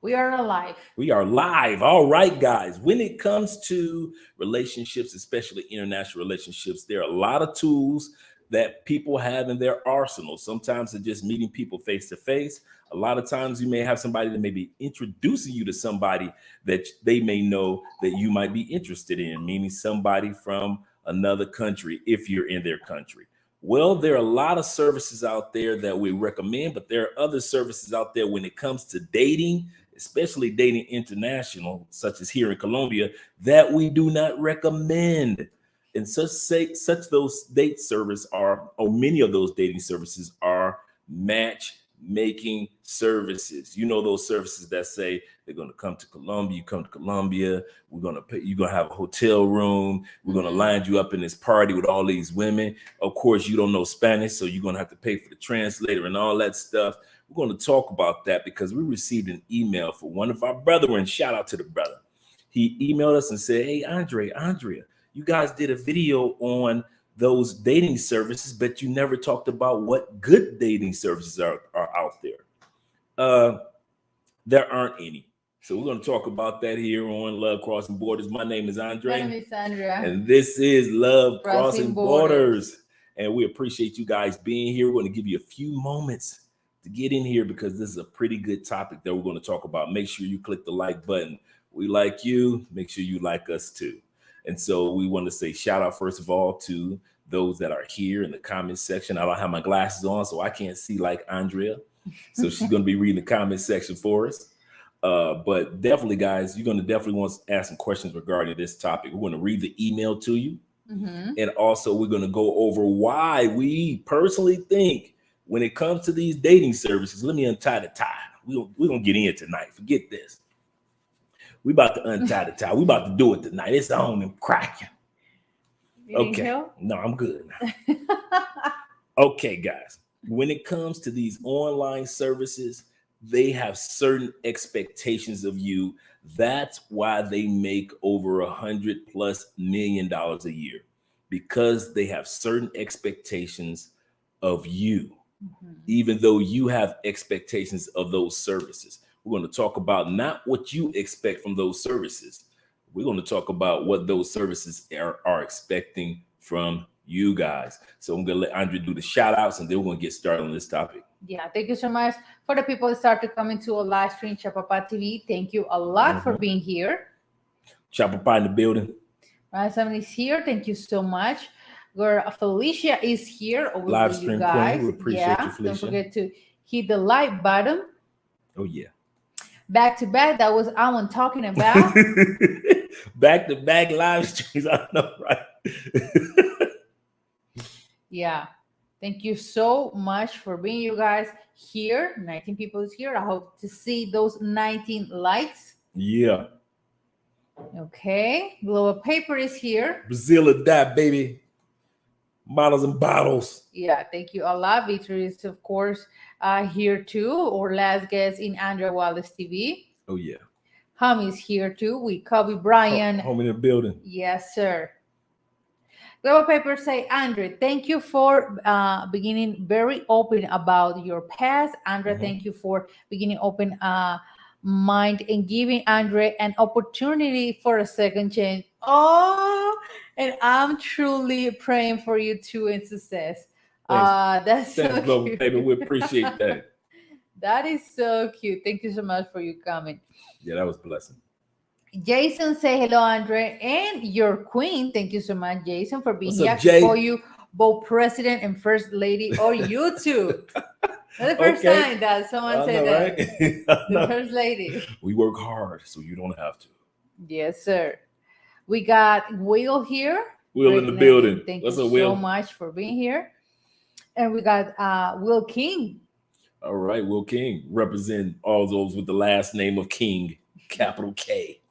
We are alive. We are live. All right, guys. When it comes to relationships, especially international relationships, there are a lot of tools that people have in their arsenal. Sometimes it's just meeting people face to face. A lot of times you may have somebody that may be introducing you to somebody that they may know that you might be interested in, meaning somebody from another country if you're in their country. Well, there are a lot of services out there that we recommend, but there are other services out there when it comes to dating, especially dating international, such as here in Colombia, that we do not recommend. And such those date service are, or many of those dating services are matchmaking services. You know, those services that say they're going to come to Colombia, you come to Colombia, we're going to pay, you're going to have a hotel room, we're going to line you up in this party with all these women. Of course, you don't know Spanish, so you're going to have to pay for the translator and all that stuff. We're going to talk about that because we received an email for one of our brethren. Shout out to the brother. He emailed us and said, "Hey, Andrea, you guys did a video on those dating services, but you never talked about what good dating services are out there." There aren't any. So we're going to talk about that here on Love Crossing Borders. My name is Andre. My name is Andrea. And this is Love Crossing Borders. And we appreciate you guys being here. We're going to give you a few moments to get in here because this is a pretty good topic that we're going to talk about. Make sure you click the like button. We like you. Make sure you like us too. And so we want to say shout out, first of all, to those that are here in the comment section. I don't have my glasses on, so I can't see like Andrea. So she's going to be reading the comment section for us. But definitely, guys, you're going to definitely want to ask some questions regarding this topic. We're going to read the email to you. And also we're going to go over why we personally think when it comes to these dating services, let me untie the tie. We're going to get in tonight. Forget this. We about to untie the tie. We about to do it tonight. It's on and cracking. Okay. No, I'm good now. Okay, guys. When it comes to these online services, they have certain expectations of you. That's why they make over $100+ million a year, because they have certain expectations of you, even though you have expectations of those services. We're going to talk about not what you expect from those services. We're going to talk about what those services are expecting from you guys. So I'm going to let Andrea do the shout outs and then we're going to get started on this topic. Yeah, thank you so much for the people that started coming to a live stream, Chapapa TV. Thank you a lot for being here. Chapapa in the building. Right, somebody's here. Thank you so much. Where Felicia is here over live with stream you guys. Queen. We appreciate you, Felicia. Don't forget to hit the like button. Oh yeah. Back to back. That was Alan talking about. Back to back live streams. I know, right? Yeah. Thank you so much for being you guys here. 19 people is here. I hope to see those 19 likes. Yeah. Okay. Global Paper is here. Brazil or die, baby. Models and bottles. Yeah, thank you a lot. Victory is, of course, here too. Our last guest in Andrea Wallace TV. Oh, yeah. Homie is here too. We Kobe Bryant. Home in the building. Yes, sir. Global Paper say, Andrea, thank you for beginning very open about your past. Andrea, thank you for beginning open mind and giving Andrea an opportunity for a second chance. Oh, and I'm truly praying for you too in success. That's Thanks, so Global cute. Paper. We appreciate that. That is so cute. Thank you so much for you coming. Yeah, that was a blessing. Jason say hello, Andre, and your queen. Thank you so much, Jason, for being What's here. up, Jay? For you, both president and first lady, or you two. That's the first time that someone said that. Right? The first lady. We work hard, so you don't have to. Yes, sir. We got Will here. Will in the building. Thank What's you up, Will? so much for being here. And we got Will King. All right, Will King, represent all those with the last name of King, capital K.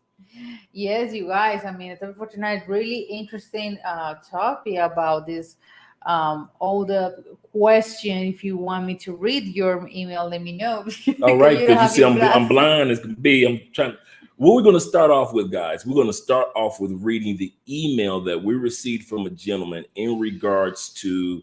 Yes, you guys. I mean, for tonight, really interesting topic about this. All the question. If you want me to read your email, let me know. All right, because you see, I'm blind as can be. I'm trying. What we're going to start off with, guys, we're going to start off with reading the email that we received from a gentleman in regards to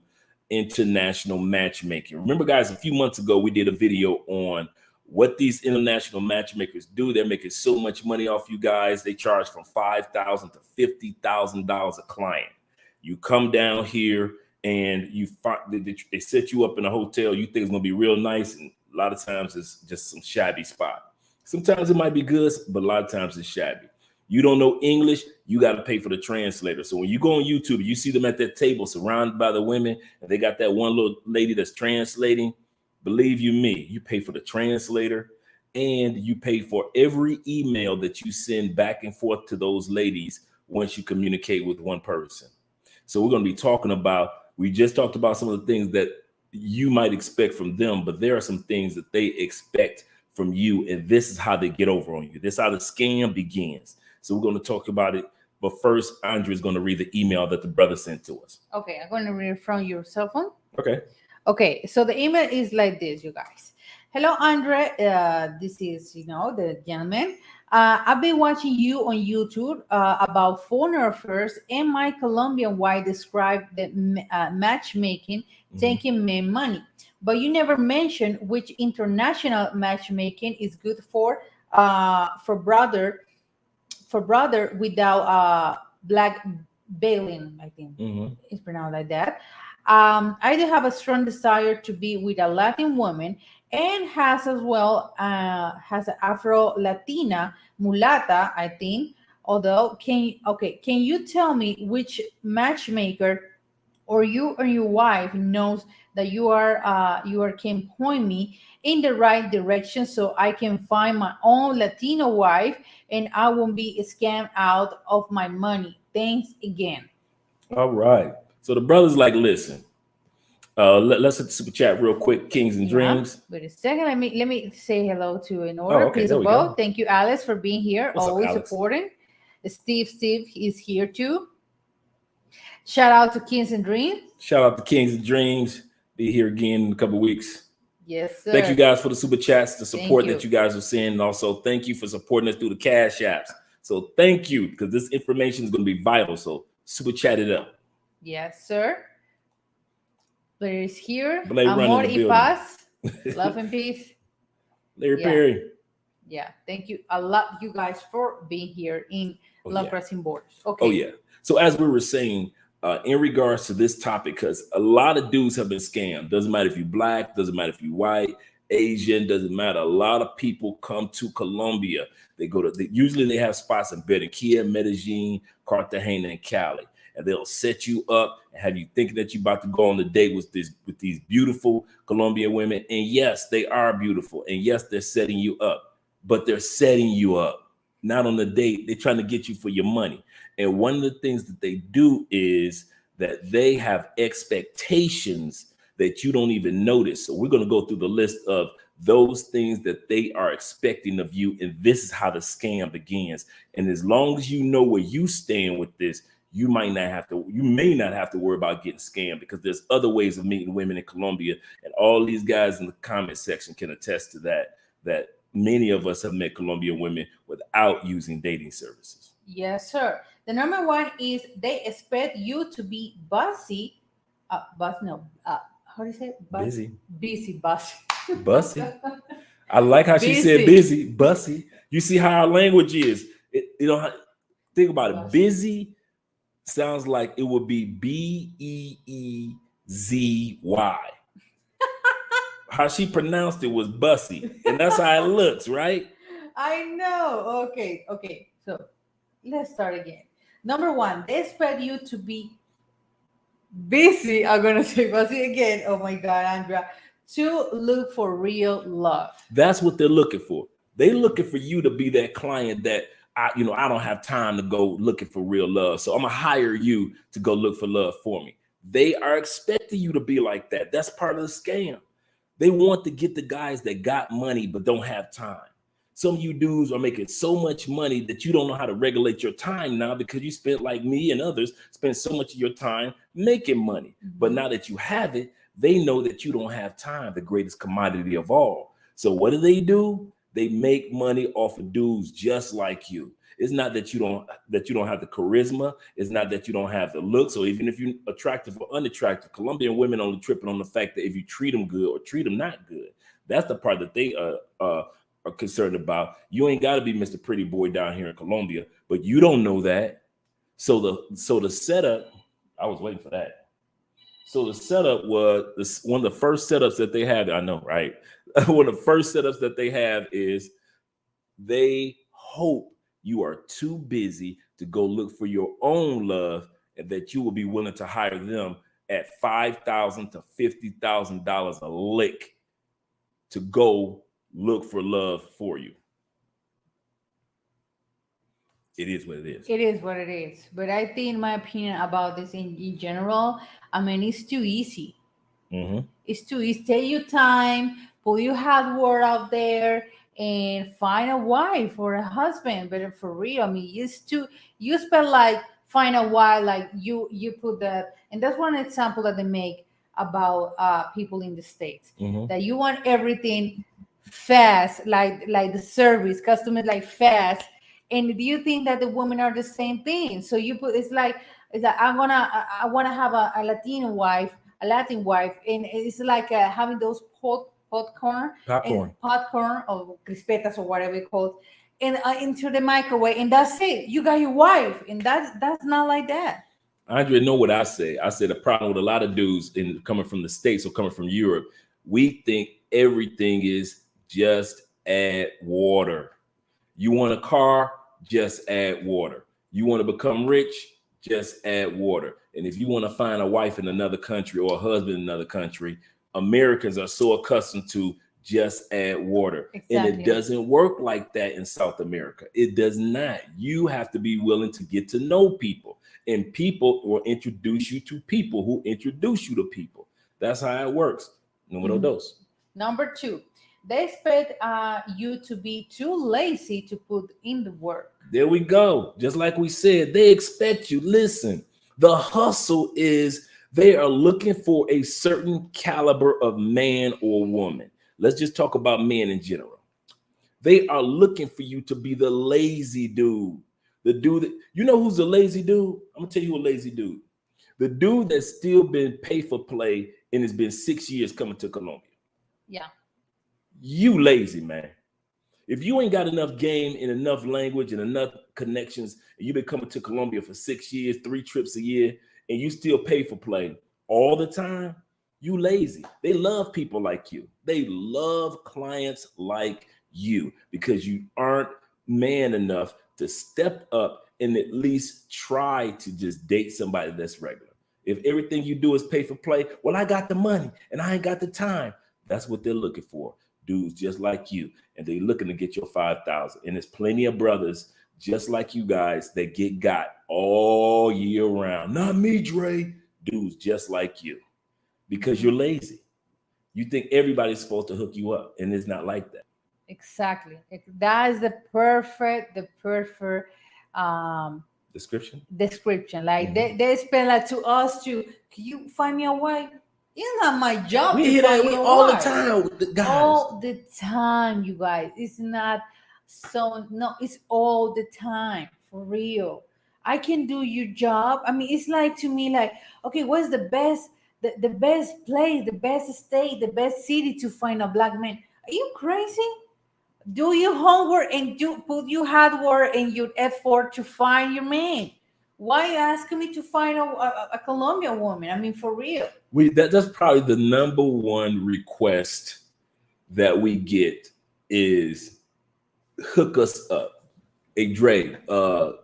international matchmaking. Remember, guys, a few months ago, we did a video on what these international matchmakers do, they're making so much money off you guys. They charge from $5,000 to $50,000 a client. You come down here and they set you up in a hotel. You think it's gonna be real nice, and a lot of times it's just some shabby spot. Sometimes it might be good, but a lot of times it's shabby. You don't know English, you got to pay for the translator. So when you go on YouTube, you see them at that table surrounded by the women, and they got that one little lady that's translating. Believe you me, you pay for the translator, and you pay for every email that you send back and forth to those ladies once you communicate with one person. So we're going to be talking about, we just talked about some of the things that you might expect from them, but there are some things that they expect from you, and this is how they get over on you. This is how the scam begins. So we're going to talk about it, but first, Andre is going to read the email that the brother sent to us. Okay, I'm going to read it from your cell phone. Okay. Okay, so the email is like this, you guys. Hello, Andre. This is, the gentleman. I've been watching you on YouTube about foreign affairs, and my Colombian wife described the matchmaking, taking men money. But you never mentioned which international matchmaking is good for brother without black bailing, I think it's pronounced like that. I do have a strong desire to be with a Latin woman, and has as well has an Afro-Latina mulata, I think. Although, can you tell me which matchmaker or you or your wife knows that you can point me in the right direction so I can find my own Latino wife and I won't be scammed out of my money? Thanks again. All right. So the brother's like, listen, let's hit the super chat real quick. Kings and Dreams. Wait a second. Let me say hello to in order. Please above. Thank you, Alice, for being here. What's always up, supporting. Steve is here too. Shout out to Kings and Dreams. Shout out to Kings and Dreams. Be here again in a couple of weeks. Yes, sir. Thank you guys for the super chats, the support that you guys are seeing. And also thank you for supporting us through the Cash Apps. So thank you, because this information is going to be vital. So super chat it up. Yes, sir. Blair is here. Amor y paz. Love and peace. Larry Perry. Yeah. Thank you a lot, you guys, for being here in Love Crossing Borders. Okay. Oh, yeah. So as we were saying, in regards to this topic, because a lot of dudes have been scammed. Doesn't matter if you're black, doesn't matter if you're white, Asian, doesn't matter. A lot of people come to Colombia. They usually they have spots in Barranquilla, Medellin, Cartagena, and Cali. And they'll set you up and have you thinking that you're about to go on a date with these beautiful Colombian women. And yes, they are beautiful. And yes, they're setting you up. But they're setting you up. Not on the date. They're trying to get you for your money. And one of the things that they do is that they have expectations that you don't even notice. So we're going to go through the list of those things that they are expecting of you. And this is how the scam begins. And as long as you know where you stand with this, you may not have to worry about getting scammed, because there's other ways of meeting women in Colombia. And all these guys in the comment section can attest to that many of us have met Colombian women without using dating services. Yes, sir. The number one is they expect you to be bussy. How do you say it? Busy. Busy, bussy. Bussy. I like how she said busy, bussy. You see how our language is. Think about it. Busy sounds like it would be Beezy. How she pronounced it was bussy, and that's how it looks, right? I know. Okay. So let's start again. Number one, they expect you to be busy. I'm gonna say bussy again. Oh my God, Andrea. To look for real love. That's what they're looking for. They're looking for you to be that client that I don't have time to go looking for real love. So I'm gonna hire you to go look for love for me. They are expecting you to be like that. That's part of the scam. They want to get the guys that got money but don't have time. Some of you dudes are making so much money that you don't know how to regulate your time now, because you spent, like me and others, spend so much of your time making money. But now that you have it, they know that you don't have time, the greatest commodity of all. So what do? They make money off of dudes just like you. It's not that you don't have the charisma. It's not that you don't have the look. So even if you're attractive or unattractive, Colombian women only tripping on the fact that if you treat them good or treat them not good. That's the part that they are concerned about. You ain't got to be Mr. Pretty Boy down here in Colombia, but you don't know that. So the setup, I was waiting for that. So the setup was one of the first setups that they have. I know, right? One of the first setups that they have is they hope you are too busy to go look for your own love, and that you will be willing to hire them at $5,000 to $50,000 a lick to go look for love for you. It is what it is. It is what it is. But I think my opinion about this in general, I mean, it's too easy. Mm-hmm. It's too easy. Take your time, put your hard work out there, and find a wife or a husband. But for real, I mean, you spend like find a wife, like you put that, and that's one example that they make about people in the States, Mm-hmm. that you want everything fast, like the service, customer like fast. And do you think that the women are the same thing? So you put it's like I wanna have a Latin wife, and it's like having those popcorn or crispetas or whatever it's called, and into the microwave, and that's it. You got your wife, and that's not like that. Andre, know what I say? I say the problem with a lot of dudes coming from the States or coming from Europe, we think everything is just add water. You want a car, just add water. You want to become rich, just add water. And if you want to find a wife in another country or a husband in another country, Americans are so accustomed to just add water. Exactly. And it doesn't work like that in South America. It does not. You have to be willing to get to know people, and people will introduce you to people who introduce you to people. That's how it works. Numero dos. Number 2, they expect you to be too lazy to put in the work. There we go. Just like we said, they expect you. Listen, the hustle is they are looking for a certain caliber of man or woman. Let's just talk about men in general. They are looking for you to be the lazy dude. The dude that, you know who's a lazy dude? I'm gonna tell you who a lazy dude. The dude that's still been pay for play and has been 6 years coming to Colombia. Yeah. You lazy, man. If you ain't got enough game and enough language and enough connections, and you've been coming to Colombia for 6 years, 3 trips a year, and you still pay for play all the time, you lazy. They love people like you. They love clients like you because you aren't man enough to step up and at least try to just date somebody that's regular. If everything you do is pay for play, well, I got the money and I ain't got the time. That's what they're looking for. Dudes just like you, and they're looking to get your 5,000. And there's plenty of brothers just like you guys that get got all year round. Not me, Dre. Dudes just like you, because you're lazy. You think everybody's supposed to hook you up, and it's not like that. Exactly. That is the perfect Description. Like they expect like to us to, can you find me a wife? It's not my job. We hear that all the time with the guys. All the time, you guys. It's not so, no, it's all the time, for real. I can do your job. I mean, it's like, to me, like, okay, what's the best place, the best state, the best city to find a black man? Are you crazy? Do your homework and put your hard work and your effort to find your man. Why are you asking me to find a Colombian woman? I mean, for real. That's probably the number one request that we get is hook us up. Hey, Dre,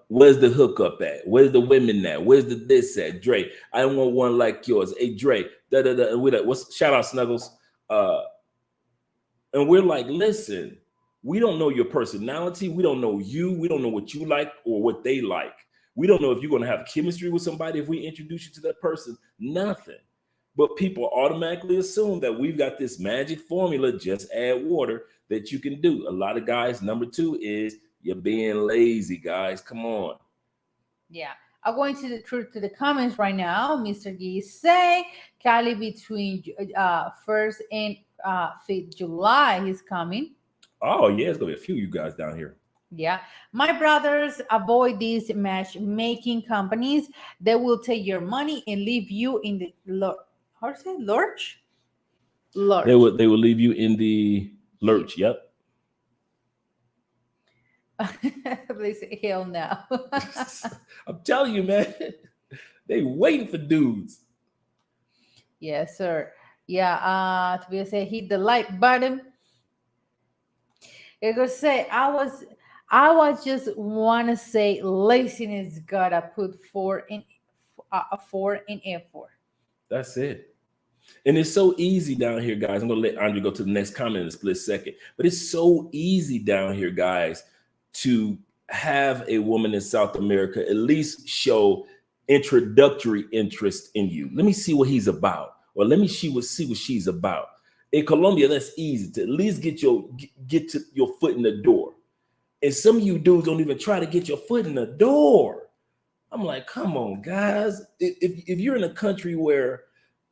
where's the hookup at? Where's the women at? Where's the this at? Dre, I want one like yours. Hey, Dre, what's shout out Snuggles? And we're like, listen, we don't know your personality. We don't know you. We don't know what you like or what they like. We don't know if you're going to have chemistry with somebody if we introduce you to that person. Nothing. But people automatically assume that we've got this magic formula, just add water, that you can do. A lot of guys, number 2 is you're being lazy, guys. Come on. Yeah. I'm going to the comments right now. Mr. Gee say Cali between 1st and 5th July he's coming. Oh, yeah, it's going to be a few of you guys down here. Yeah. My brothers, avoid these matchmaking companies. They will take your money and leave you in the lurch. Lurch. They would leave you in the lurch. Yep. They say, hell no. I'm telling you, man. They waiting for dudes. Yes, sir. Yeah. To be say hit the like button. It could say I was just want to say laziness gotta put four in effort. That's it. And it's so easy down here, guys. I'm gonna let Andre go to the next comment in a split second. But it's so easy down here, guys, to have a woman in South America at least show introductory interest in you. Let me see what he's about, or let me see what she's about. In Colombia, that's easy to at least get to your foot in the door. And some of you dudes don't even try to get your foot in the door. I'm like, come on, guys. If you're in a country where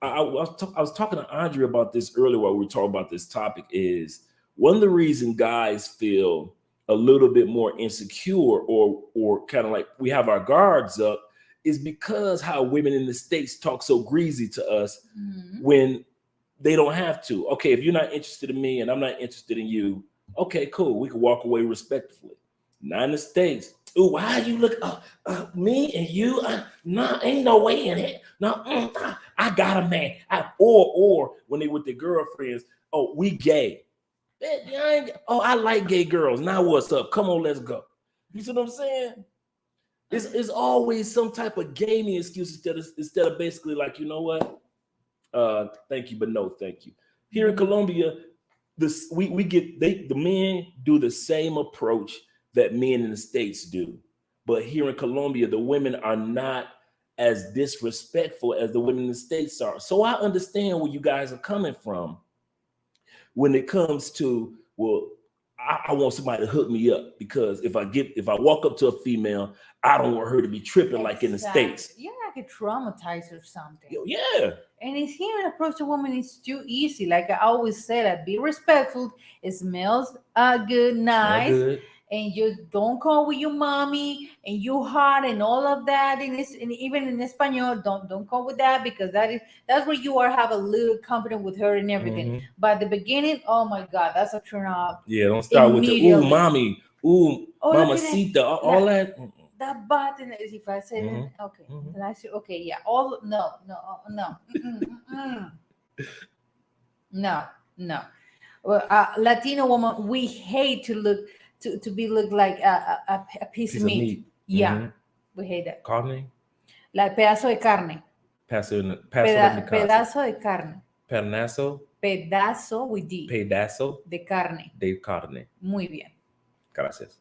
I was talking to Andre about this earlier while we were talking about this topic, is one of the reasons guys feel a little bit more insecure or kind of like we have our guards up is because how women in the States talk so greasy to us when they don't have to. Okay, if you're not interested in me and I'm not interested in you, okay, cool. We can walk away respectfully. Not in the States. Ooh, why you look me and you? No, ain't no way in it. No, I got a man. Or when they with their girlfriends, oh, we gay. I like gay girls. Now what's up? Come on, let's go. You see what I'm saying? It's always some type of gaming excuse instead of basically like, you know what? Thank you, but no, thank you. Here in Colombia, the men do the same approach that men in the States do. But here in Colombia, the women are not as disrespectful as the women in the States are. So I understand where you guys are coming from when it comes to, well, I want somebody to hook me up, because if I walk up to a female, I don't want her to be tripping like in the States. You're not get traumatized or something. Yeah. And it's here to approach a woman is too easy. Like I always say, that be respectful. It smells good, nice. Good. And you don't call with your mommy and you hot and all of that. And even in Espanol, don't call with that, because that's where you have a little confidence with her and everything. But at the beginning, oh my God, that's a turn off. Yeah, don't start with the ooh, mommy, ooh, mamacita, all that. That button is, if I say that, okay. Then I say, okay, yeah. All no. No. Well, Latino woman, we hate to look to be look like a piece of meat. Yeah, we hate that. Carne. Like pedazo de carne. Pedazo de carne. Pedazo. Pedazo with D. Pedazo de carne. De carne. Muy bien. Gracias.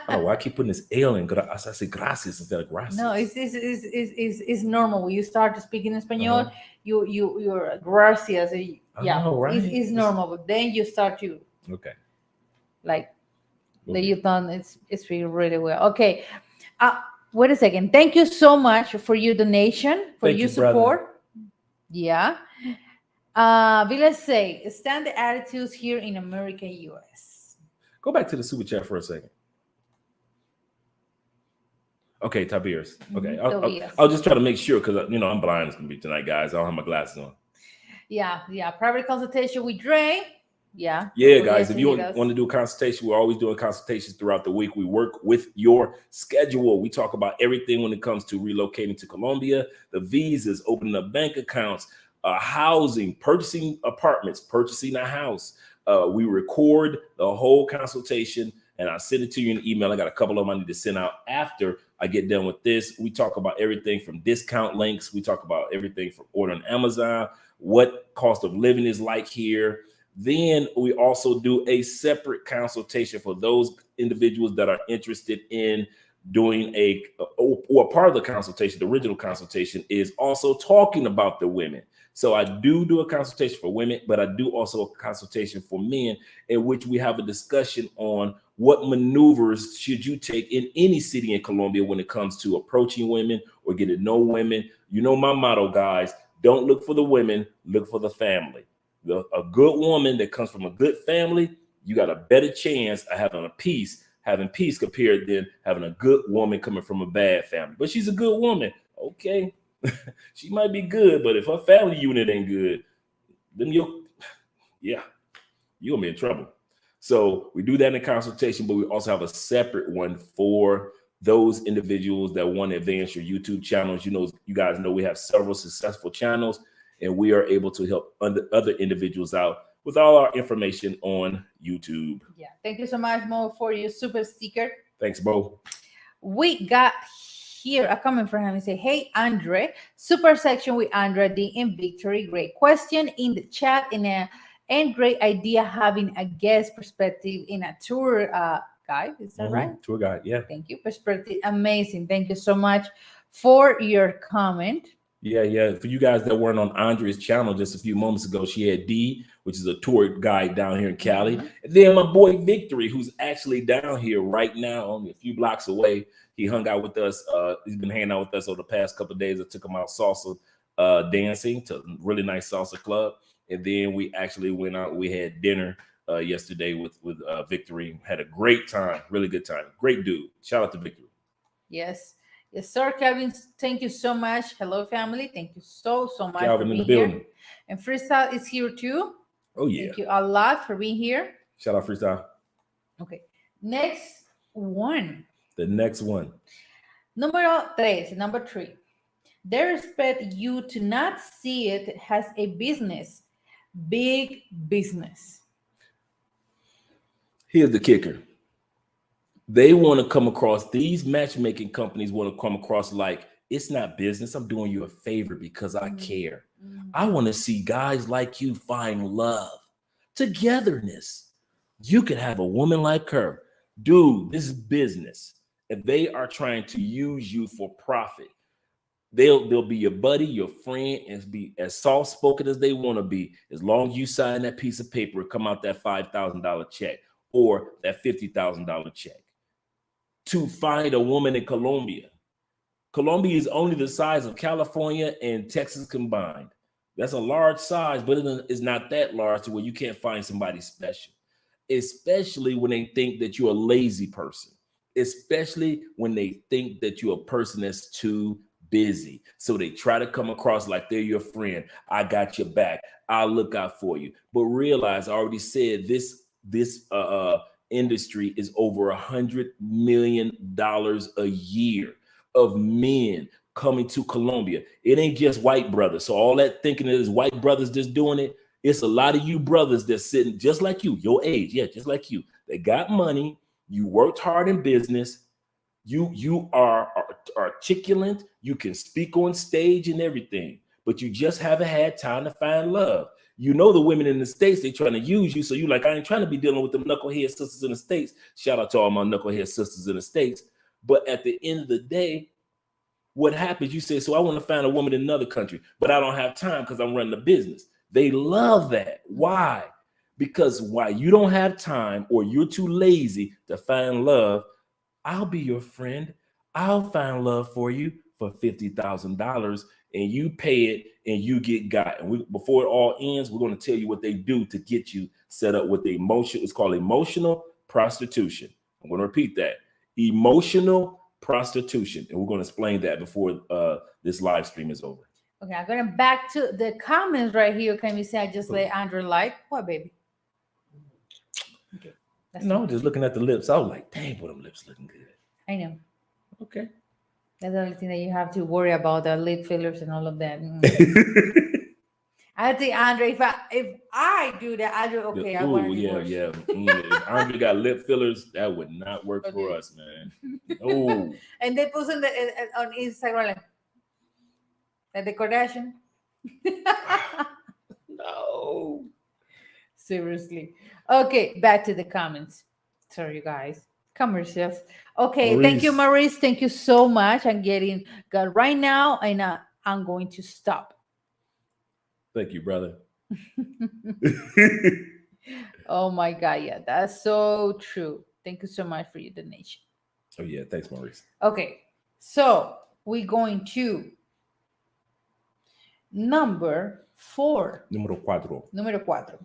Oh, I keep putting this L in. I say gracias instead of gracias. No, it's normal. When you start to speak in Espanol, you're gracias. Yeah, right. It's normal. But then you start to like that you've done. It's really well. Okay. Wait a second. Thank you so much for your donation, for your support. Brother. Yeah. Let's say standard attitudes here in America, US. Go back to the super chat for a second. Okay, Tiberius. Okay, I'll just try to make sure, because I'm blind as can be tonight, guys. I don't have my glasses on. Yeah. Private consultation with Dre. Yeah, guys. If you want to do a consultation, we're always doing consultations throughout the week. We work with your schedule. We talk about everything when it comes to relocating to Colombia, the visas, opening up bank accounts, housing, purchasing apartments, purchasing a house. We record the whole consultation and I send it to you in an email. I got a couple of them I need to send out after I get done with this. We talk about everything from discount links. We talk about everything from ordering Amazon, what cost of living is like here. Then we also do a separate consultation for those individuals that are interested in doing or part of the consultation. The original consultation is also talking about the women. So I do a consultation for women, but I do also a consultation for men, in which we have a discussion on what maneuvers should you take in any city in Colombia when it comes to approaching women or getting to know women. You know my motto, guys: don't look for the women, look for the family. A good woman that comes from a good family, you got a better chance of having peace compared to having a good woman coming from a bad family. But she's a good woman. Okay. She might be good, but if her family unit ain't good, then you'll be in trouble. So we do that in consultation, but we also have a separate one for those individuals that want to advance your YouTube channels. You guys know we have several successful channels, and we are able to help other individuals out with all our information on YouTube. Yeah. Thank you so much, Mo, for your super sticker. Thanks, Mo. We got here a comment from him. He said, hey, Andre, super section with Andrea D in Victory. Great question in the chat and great idea having a guest perspective in a tour guide. Is that right? Tour guide, yeah. Thank you. Perspective, amazing. Thank you so much for your comment. Yeah. For you guys that weren't on Andrea's channel just a few moments ago, she had D, which is a tour guide down here in Cali. And then my boy Victory, who's actually down here right now, only a few blocks away. He hung out with us. He's been hanging out with us over the past couple of days. I took him out salsa dancing to a really nice salsa club. And then we actually went out. We had dinner yesterday with Victory. Had a great time, really good time. Great dude. Shout out to Victory. Yes, sir, Kevin. Thank you so much. Hello, family. Thank you so much Calvin for in the being building. here. And Freestyle is here too. Oh yeah. Thank you a lot for being here. Shout out Freestyle. Okay, next one. The next one. Number 3. They expect you to not see it as a business. Big business. Here's the kicker. They want to come across, these matchmaking companies want to come across like, it's not business. I'm doing you a favor because I care. I want to see guys like you find love, togetherness. You could have a woman like her. Dude, this is business. If they are trying to use you for profit, they'll be your buddy, your friend, and be as soft-spoken as they want to be, as long as you sign that piece of paper and come out that $5,000 check or that $50,000 check. To find a woman in Colombia. Colombia is only the size of California and Texas combined. That's a large size, but it's not that large to where you can't find somebody special, especially when they think that you're a lazy person, especially when they think that you're a person that's too busy. So they try to come across like they're your friend. I got your back. I'll look out for you. But realize, I already said, this industry is over $100 million a year of men coming to Colombia. It ain't just white brothers. So all that thinking that is white brothers just doing it, it's a lot of you brothers that's sitting just like you, your age. Yeah, just like you. They got money. You worked hard in business. You are articulate. You can speak on stage and everything, but you just haven't had time to find love. You know, the women in the States, they trying to use you. So you like, I ain't trying to be dealing with them knucklehead sisters in the States. Shout out to all my knucklehead sisters in the States. But at the end of the day, what happens? You say, so I want to find a woman in another country, but I don't have time because I'm running a business. They love that. Why? Because while you don't have time or you're too lazy to find love, I'll be your friend. I'll find love for you for $50,000 and you pay it and you get got. And before it all ends, we're going to tell you what they do to get you set up with the emotion. It's called emotional prostitution. I'm going to repeat that. Emotional prostitution. And we're going to explain that before this live stream is over. Okay, I'm going back to the comments right here. Can you say I just let Andrew like? What, baby? Okay. No, just looking at the lips. I was like, dang, boy, them lips looking good. I know. Okay. That's the only thing that you have to worry about, the lip fillers and all of that. I think, Andre, if I do that, I do okay. I want to divorce. If Andre got lip fillers, that would not work for us, man. Oh. And they post on Instagram like the Kardashian. No. Seriously. Okay, back to the comments. Sorry, you guys. Commercials. Okay, Maurice. Thank you, Maurice. Thank you so much. I'm getting good right now, and I'm going to stop. Thank you, brother. Oh my God, yeah, that's so true. Thank you so much for your donation. Oh yeah, thanks, Maurice. Okay, so we're going to number 4. Número 4. Número 4.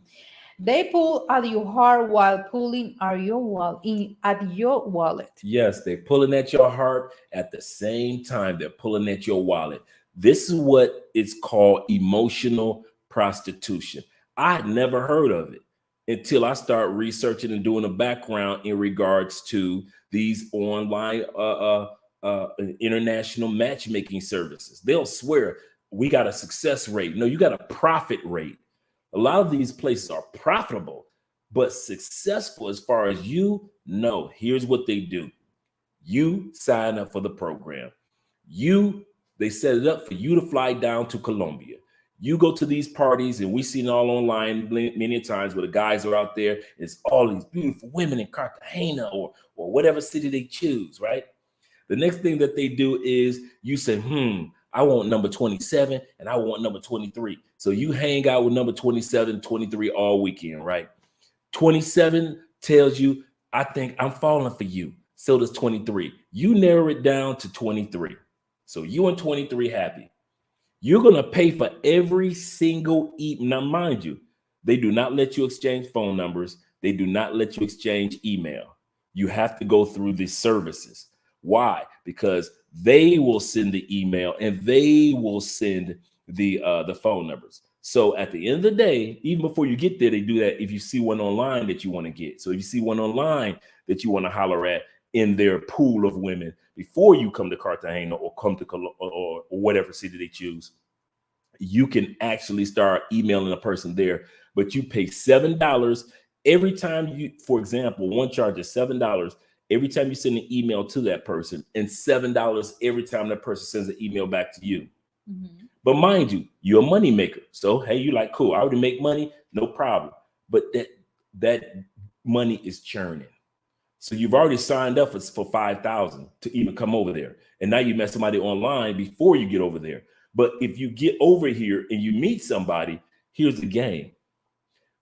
They pull at your heart while pulling at your wallet. Yes, they're pulling at your heart at the same time they're pulling at your wallet. This is what it's called emotional prostitution. I had never heard of it until I started researching and doing a background in regards to these online international matchmaking services. They'll swear we got a success rate. No, you got a profit rate. A lot of these places are profitable, but successful as far as you know. Here's what they do. You sign up for the program. They set it up for you to fly down to Colombia. You go to these parties, and we've seen it all online many times where the guys are out there. It's all these beautiful women in Cartagena or whatever city they choose, right? The next thing that they do is you say, I want number 27 and I want number 23. So you hang out with number 27, 23 all weekend, right? 27 tells you, I think I'm falling for you. So does 23. You narrow it down to 23. So you and 23 happy. You're going to pay for every single Now, mind you, they do not let you exchange phone numbers. They do not let you exchange email. You have to go through these services. Why? Because they will send the email and they will send the phone numbers. So at the end of the day, even before you get there, they do that if you see one online that you want to get. So if you see one online that you want to holler at in their pool of women before you come to Cartagena or come to or whatever city they choose, you can actually start emailing a person there. But you pay $7 every time you, for example, one charge is $7 every time you send an email to that person, and $7 every time that person sends an email back to you. Mm-hmm. But mind you, you're a money maker. So, hey, you like, cool, I already make money, no problem. But that money is churning. So you've already signed up for $5,000 to even come over there. And now you met somebody online before you get over there. But if you get over here and you meet somebody, here's the game.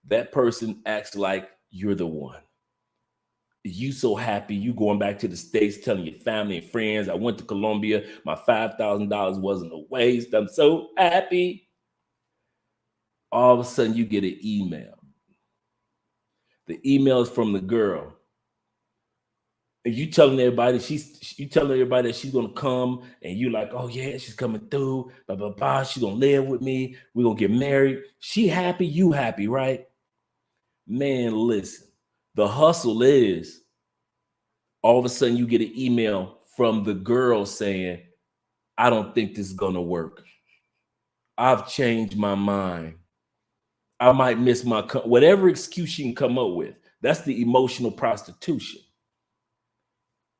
That person acts like you're the one. You so happy, you going back to the States, telling your family and friends, I went to Colombia, my $5,000 wasn't a waste, I'm so happy. All of a sudden you get an email. The email is from the girl. And you telling everybody that she's gonna come, and you like, oh yeah, she's coming through, blah, blah, blah, she's gonna live with me, we're gonna get married. She happy, you happy, right? Man, listen. The hustle is all of a sudden you get an email from the girl saying, I don't think this is going to work. I've changed my mind. I might miss my, whatever excuse you can come up with. That's the emotional prostitution.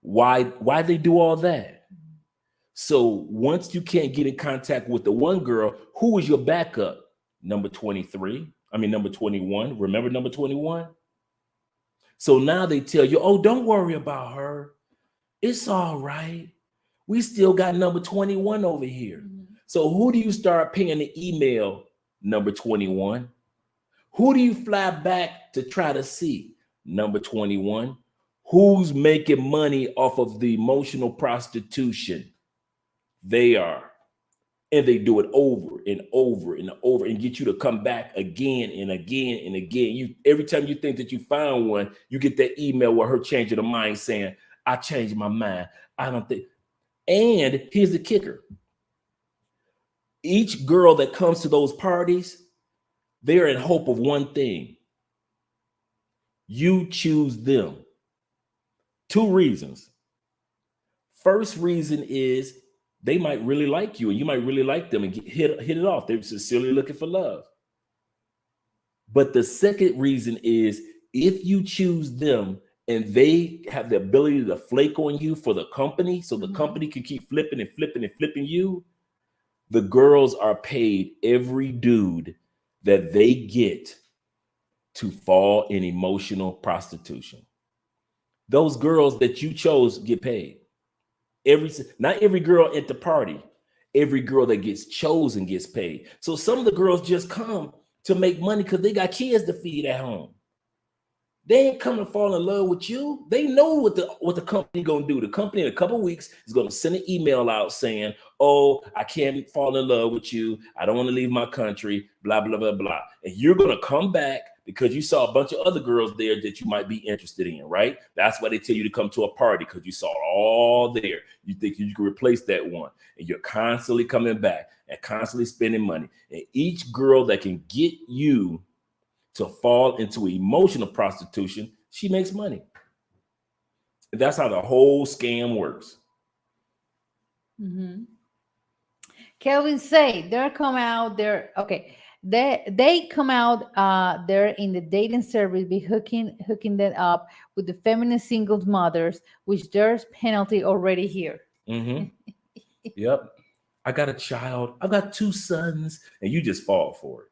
Why they do all that? So once you can't get in contact with the one girl, who is your backup? Number 21. Remember number 21? So now they tell you, oh, don't worry about her. It's all right. We still got number 21 over here. Mm-hmm. So who do you start paying the email? Number 21. Who do you fly back to try to see? Number 21. Who's making money off of the emotional prostitution? They are. And they do it over and over and over and get you to come back again and again and again. Every time you think that you found one, you get that email with her changing her mind saying, I changed my mind. I don't think. And here's the kicker. Each girl that comes to those parties, they're in hope of one thing. You choose them. 2 reasons. First reason is they might really like you and you might really like them and hit it off. They're sincerely looking for love. But the second reason is if you choose them and they have the ability to flake on you for the company, so the company can keep flipping and flipping and flipping you, the girls are paid every dude that they get to fall in emotional prostitution. Those girls that you chose get paid. Not every girl at the party, every girl that gets chosen gets paid. So some of the girls just come to make money because they got kids to feed at home. They ain't coming to fall in love with you. They know what the company gonna do. The company in a couple of weeks is gonna send an email out saying, oh, I can't fall in love with you. I don't want to leave my country, blah, blah, blah, blah. And you're gonna come back because you saw a bunch of other girls there that you might be interested in, right? That's why they tell you to come to a party, because you saw it all there. You think you can replace that one. And you're constantly coming back and constantly spending money. And each girl that can get you to fall into emotional prostitution, she makes money. And that's how the whole scam works. Mm-hmm. Kelvin say they come out there. Okay, they come out there in the dating service, be hooking that up with the feminine singles mothers, which there's penalty already here. Mm-hmm. Yep. I got a child. I've got 2 sons, and you just fall for it.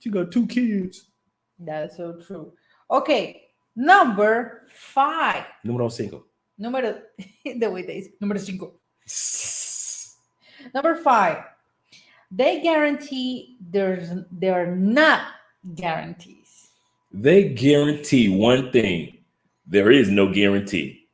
You got 2 kids. That is so true. Okay, number 5. Número 5. Número the way they say, número 5. Number 5. They guarantee there are not guarantees. They guarantee one thing. There is no guarantee.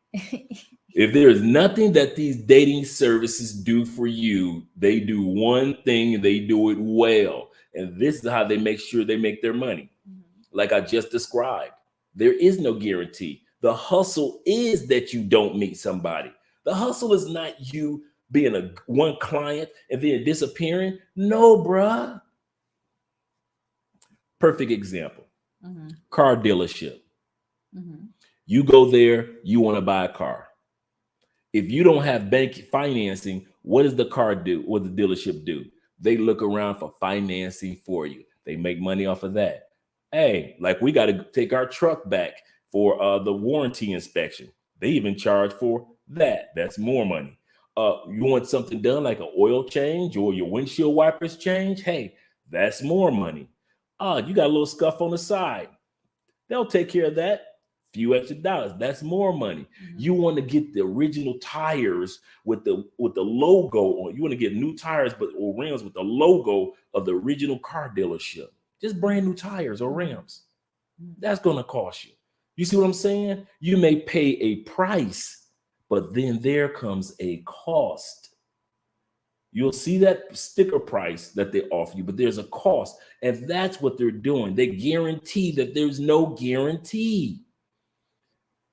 If there is nothing that these dating services do for you, they do one thing and they do it well. And this is how they make sure they make their money. Mm-hmm. Like I just described, there is no guarantee. The hustle is that you don't meet somebody. The hustle is not you being a one client and then disappearing. No, bruh. Perfect example. Mm-hmm. Car dealership. Mm-hmm. You go there, you want to buy a car. If you don't have bank financing, what does the car do? What does the dealership do? They look around for financing for you. They make money off of that. Hey, like we got to take our truck back for the warranty inspection. They even charge for that. That's more money. You want something done like an oil change or your windshield wipers change? Hey, that's more money. You got a little scuff on the side. They'll take care of that. Few extra dollars. That's more money. Mm-hmm. You want to get the original tires with the logo on. You want to get new tires or rims with the logo of the original car dealership. Just brand new tires or rims. That's going to cost you. You see what I'm saying? You may pay a price, but then there comes a cost. You'll see that sticker price that they offer you, but there's a cost. And that's what they're doing. They guarantee that there's no guarantee.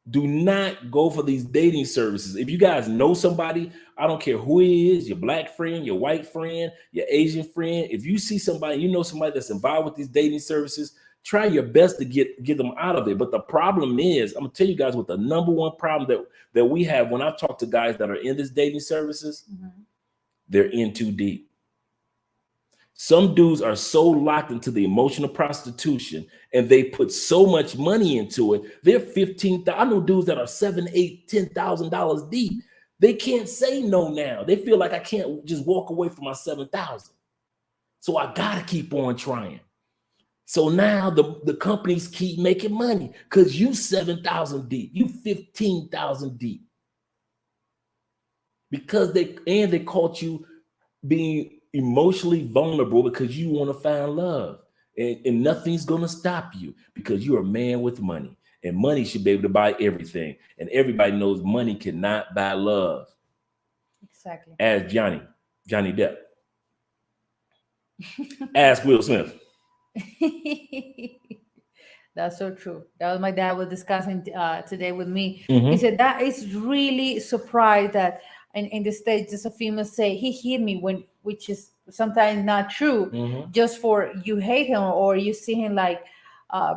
Do not go for these dating services. If you guys know somebody, I don't care who it is, your black friend, your white friend, your Asian friend. If you see somebody, you know somebody that's involved with these dating services, try your best to get them out of it. But the problem is, I'm gonna tell you guys what the number one problem that we have when I talk to guys that are in this dating services, they're in too deep. Some dudes are so locked into the emotional prostitution and they put so much money into it. They're I know dudes that are $7,000, $8,000, $10,000 deep. They can't say no now. They feel like I can't just walk away from my 7,000. So I gotta keep on trying. So now the companies keep making money because you 7,000 deep, you 15,000 deep. Because they caught you being emotionally vulnerable because you want to find love, and nothing's going to stop you because you're a man with money, and money should be able to buy everything, and everybody knows money cannot buy love. Exactly. Ask Johnny Depp. Ask Will Smith. That's so true. That was my dad was discussing today with me. He said that is really surprised that in the States, just a female say he hit me which is sometimes not true, just for you hate him or you see him like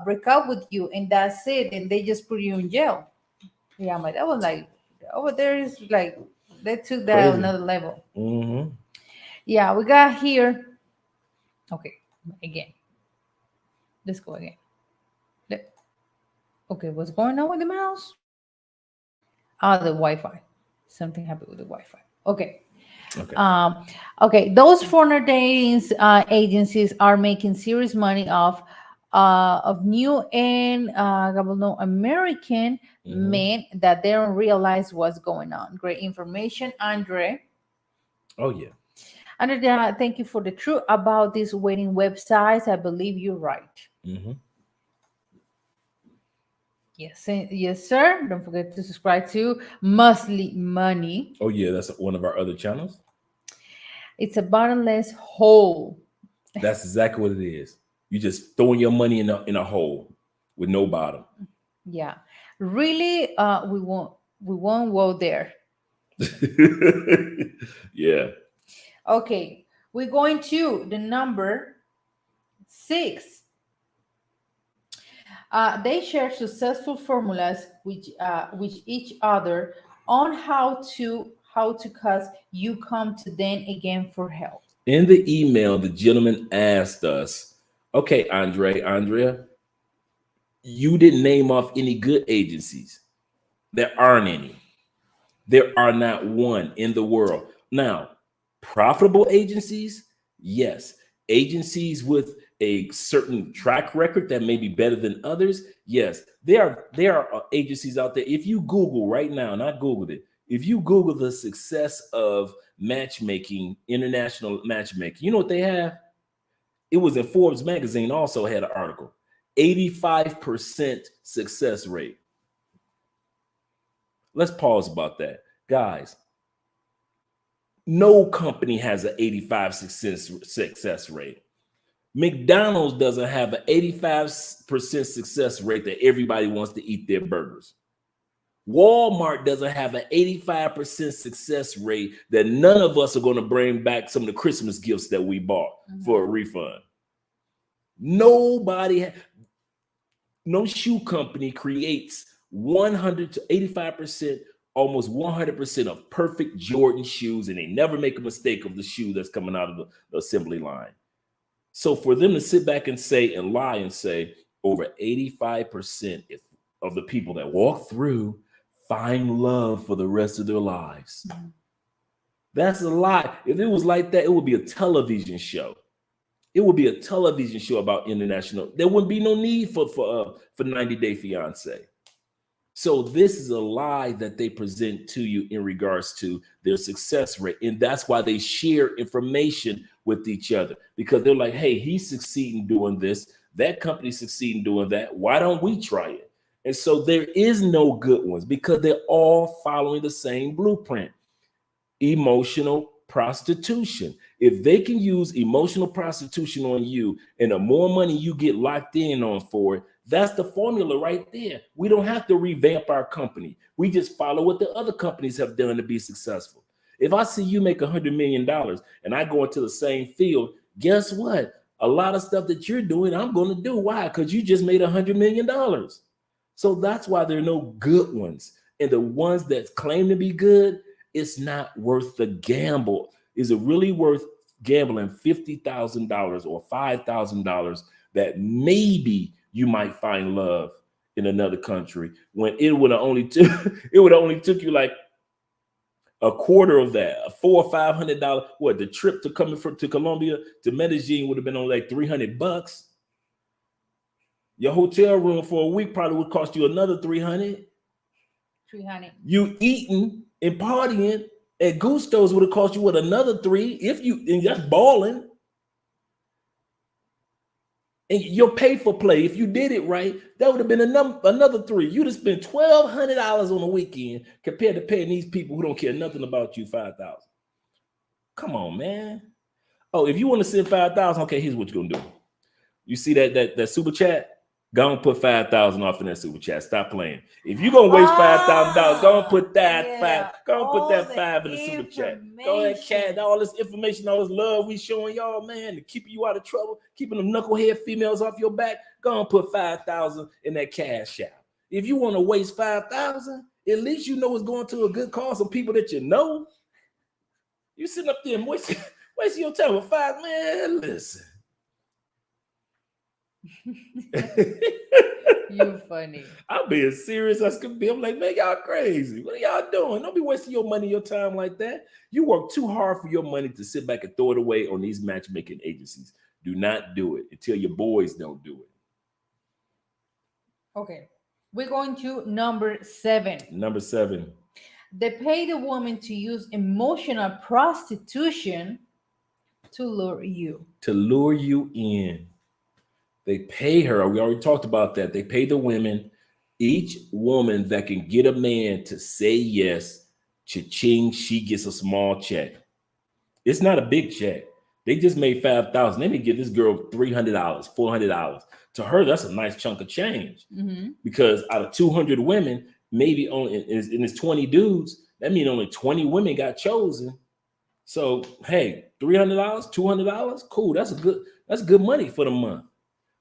break up with you and that's it, and they just put you in jail. Yeah, I'm like, that was like over there is like they took that Crazy. another level. Yeah, we got here. Okay, again. Let's go again. Okay, what's going on with the mouse? The Wi-Fi. Something happened with the Wi-Fi. Okay. Okay. Those foreigner dating agencies are making serious money of new and American men that they don't realize what's going on. Great information, Andre. Oh yeah. Andre, thank you for the truth about these waiting websites. I believe you're right. Yes, sir. Don't forget to subscribe to Musly Money. Oh yeah, that's one of our other channels. It's a bottomless hole. That's exactly what it is. You just throwing your money in a hole with no bottom. Yeah, really. We won't go there. Yeah. Okay, we're going to the number 6. They share successful formulas with each other on how to cause you come to them again for help. In the email, the gentleman asked us, okay, Andrea, you didn't name off any good agencies. There aren't any. There are not one in the world. Now, profitable agencies, yes. Agencies with a certain track record that may be better than others, yes. There are agencies out there. If you Google right now, and I Googled it, if you Google the success of matchmaking, international matchmaking, you know what they have? It was in Forbes magazine, also had an article. 85% success rate. Let's pause about that. Guys, no company has an 85 success rate. McDonald's doesn't have an 85% success rate that everybody wants to eat their burgers. Walmart doesn't have an 85% success rate that none of us are going to bring back some of the Christmas gifts that we bought for a refund. Nobody, no shoe company creates 100 to 85%, almost 100% of perfect Jordan shoes, and they never make a mistake of the shoe that's coming out of the assembly line. So for them to sit back and say and lie and say over 85% of the people that walk through find love for the rest of their lives. That's a lie. If it was like that, it would be a television show. It would be a television show about international. There wouldn't be no need for 90 Day Fiancé. So this is a lie that they present to you in regards to their success rate. And that's why they share information with each other, because they're like, hey, he's succeeding doing this. That company's succeeding doing that. Why don't we try it? And so there is no good ones because they're all following the same blueprint. Emotional prostitution. If they can use emotional prostitution on you and the more money you get locked in on for it, that's the formula right there. We don't have to revamp our company. We just follow what the other companies have done to be successful. If I see you make $100 million and I go into the same field, guess what? A lot of stuff that you're doing, I'm going to do. Why? Because you just made $100 million. So that's why there are no good ones. And the ones that claim to be good, it's not worth the gamble. Is it really worth gambling $50,000 or $5,000 that maybe you might find love in another country when it would have only took you like a quarter of that, $400 or $500? What, the trip to to Colombia to Medellin would have been only like $300. Your hotel room for a week probably would cost you another $300. You eating and partying at Gusto's would have cost you what, another $300, and that's balling. And your pay for play, if you did it right, that would have been another $300. You'd have spent $1,200 on a weekend compared to paying these people who don't care nothing about you $5,000. Come on, man. Oh, if you want to send $5,000, okay, here's what you're gonna do. You see that super chat? Go and put 5,000 off in that super chat. Stop playing. If you're gonna waste $5,000, go and put that Go and put that 5 in the super chat. Go ahead, cat. All this information, all this love we showing y'all, man, to keep you out of trouble, keeping them knucklehead females off your back. Go and put 5,000 in that cash app. If you want to waste 5,000, at least you know it's going to a good cause of people that you know. You sitting up there and wasting your time with man. Listen. You funny. I'm being serious as could be. I'm like, man, y'all crazy. What are y'all doing? Don't be wasting your money, your time like that. You work too hard for your money to sit back and throw it away on these matchmaking agencies. Do not do it until your boys don't do it. Okay, we're going to number 7. Number 7. They pay the woman to use emotional prostitution to lure you. To lure you in. They pay her. We already talked about that. They pay the women. Each woman that can get a man to say yes, cha-ching, she gets a small check. It's not a big check. They just made $5,000. They may give this girl $300, $400. To her, that's a nice chunk of change. Because out of 200 women, maybe only, and it's 20 dudes, that means only 20 women got chosen. So, hey, $300, $200, cool. That's good money for the month.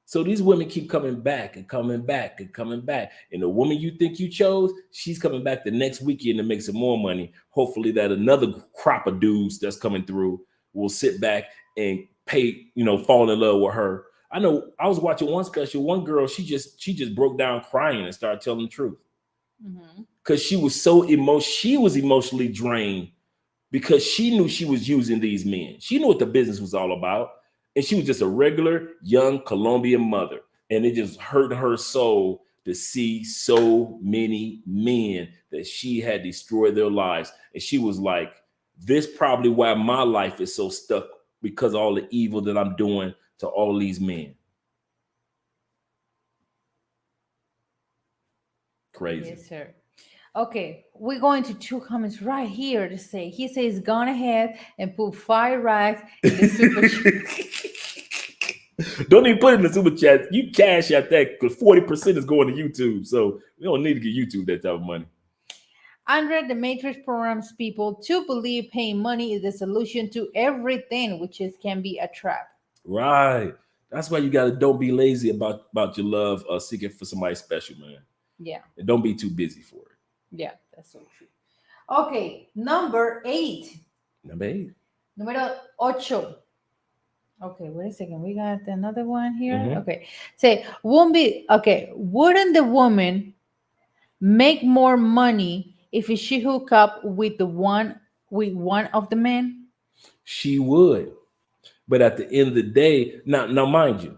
So these women keep coming back and coming back and coming back. And the woman you think you chose, she's coming back the next weekend to make some more money. Hopefully that another crop of dudes that's coming through will sit back and pay, fall in love with her. I know I was watching one special, one girl, she just broke down crying and started telling the truth. Because she was she was emotionally drained because she knew she was using these men. She knew what the business was all about. And she was just a regular young Colombian mother. And it just hurt her soul to see so many men that she had destroyed their lives. And she was like, this probably why my life is so stuck, because of all the evil that I'm doing to all these men. Crazy. Yes, sir. Okay, we're going to 2 comments right here to say, he says, gone ahead and put 5 racks in the super chat. Don't even put it in the super chat. You cash out that because 40% is going to YouTube. So we don't need to give YouTube that type of money. Andre, the Matrix programs people to believe paying money is the solution to everything, which can be a trap. Right. That's why you don't be lazy about your love seeking for somebody special, man. Yeah. And don't be too busy for it. Yeah, that's so true. Okay, number 8. Numero 8. Okay, wait a second. We got another one here. Mm-hmm. Okay. Say, wouldn't the woman make more money if she hook up with one of the men? She would. But at the end of the day, now mind you,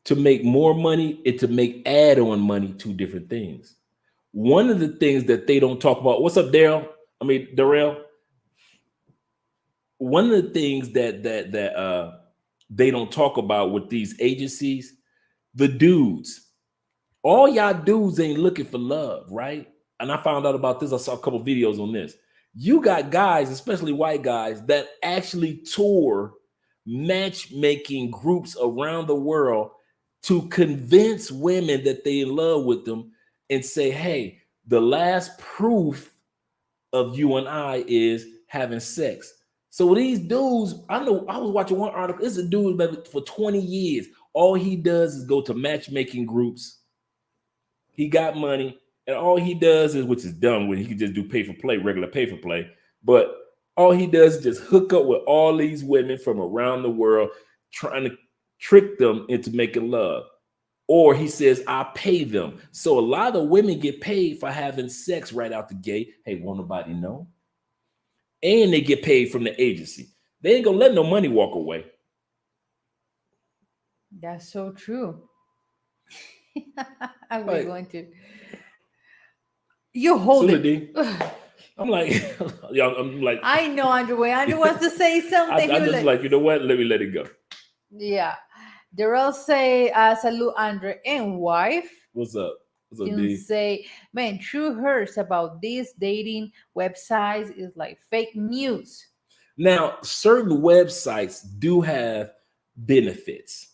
to make more money and to make add-on money, 2 different things. One of the things that they don't talk about, what's up, Darrell? One of the things that they don't talk about with these agencies, the dudes, all y'all dudes ain't looking for love, right? And I found out about this. I saw a couple videos on this. You got guys, especially white guys, that actually tour matchmaking groups around the world to convince women that they in love with them and say, hey, the last proof of you and I is having sex. So these dudes, I know I was watching one article. It's a dude that for 20 years, all he does is go to matchmaking groups. He got money, and all he does is, which is dumb when he could just do pay for play, regular pay for play, but all he does is just hook up with all these women from around the world, trying to trick them into making love. Or he says, I pay them. So a lot of women get paid for having sex right out the gate. Hey, won't nobody know? And they get paid from the agency. They ain't gonna let no money walk away. That's so true. I'm Like, going to. You hold it. I'm like, I know, Andrew. Andrew wants to say something. I just like, you know what? Let me let it go. Yeah. Darrell say, salud, Andre, and wife. What's up? What's up, D? Say, man, true hurts about these dating websites is like fake news. Now, certain websites do have benefits.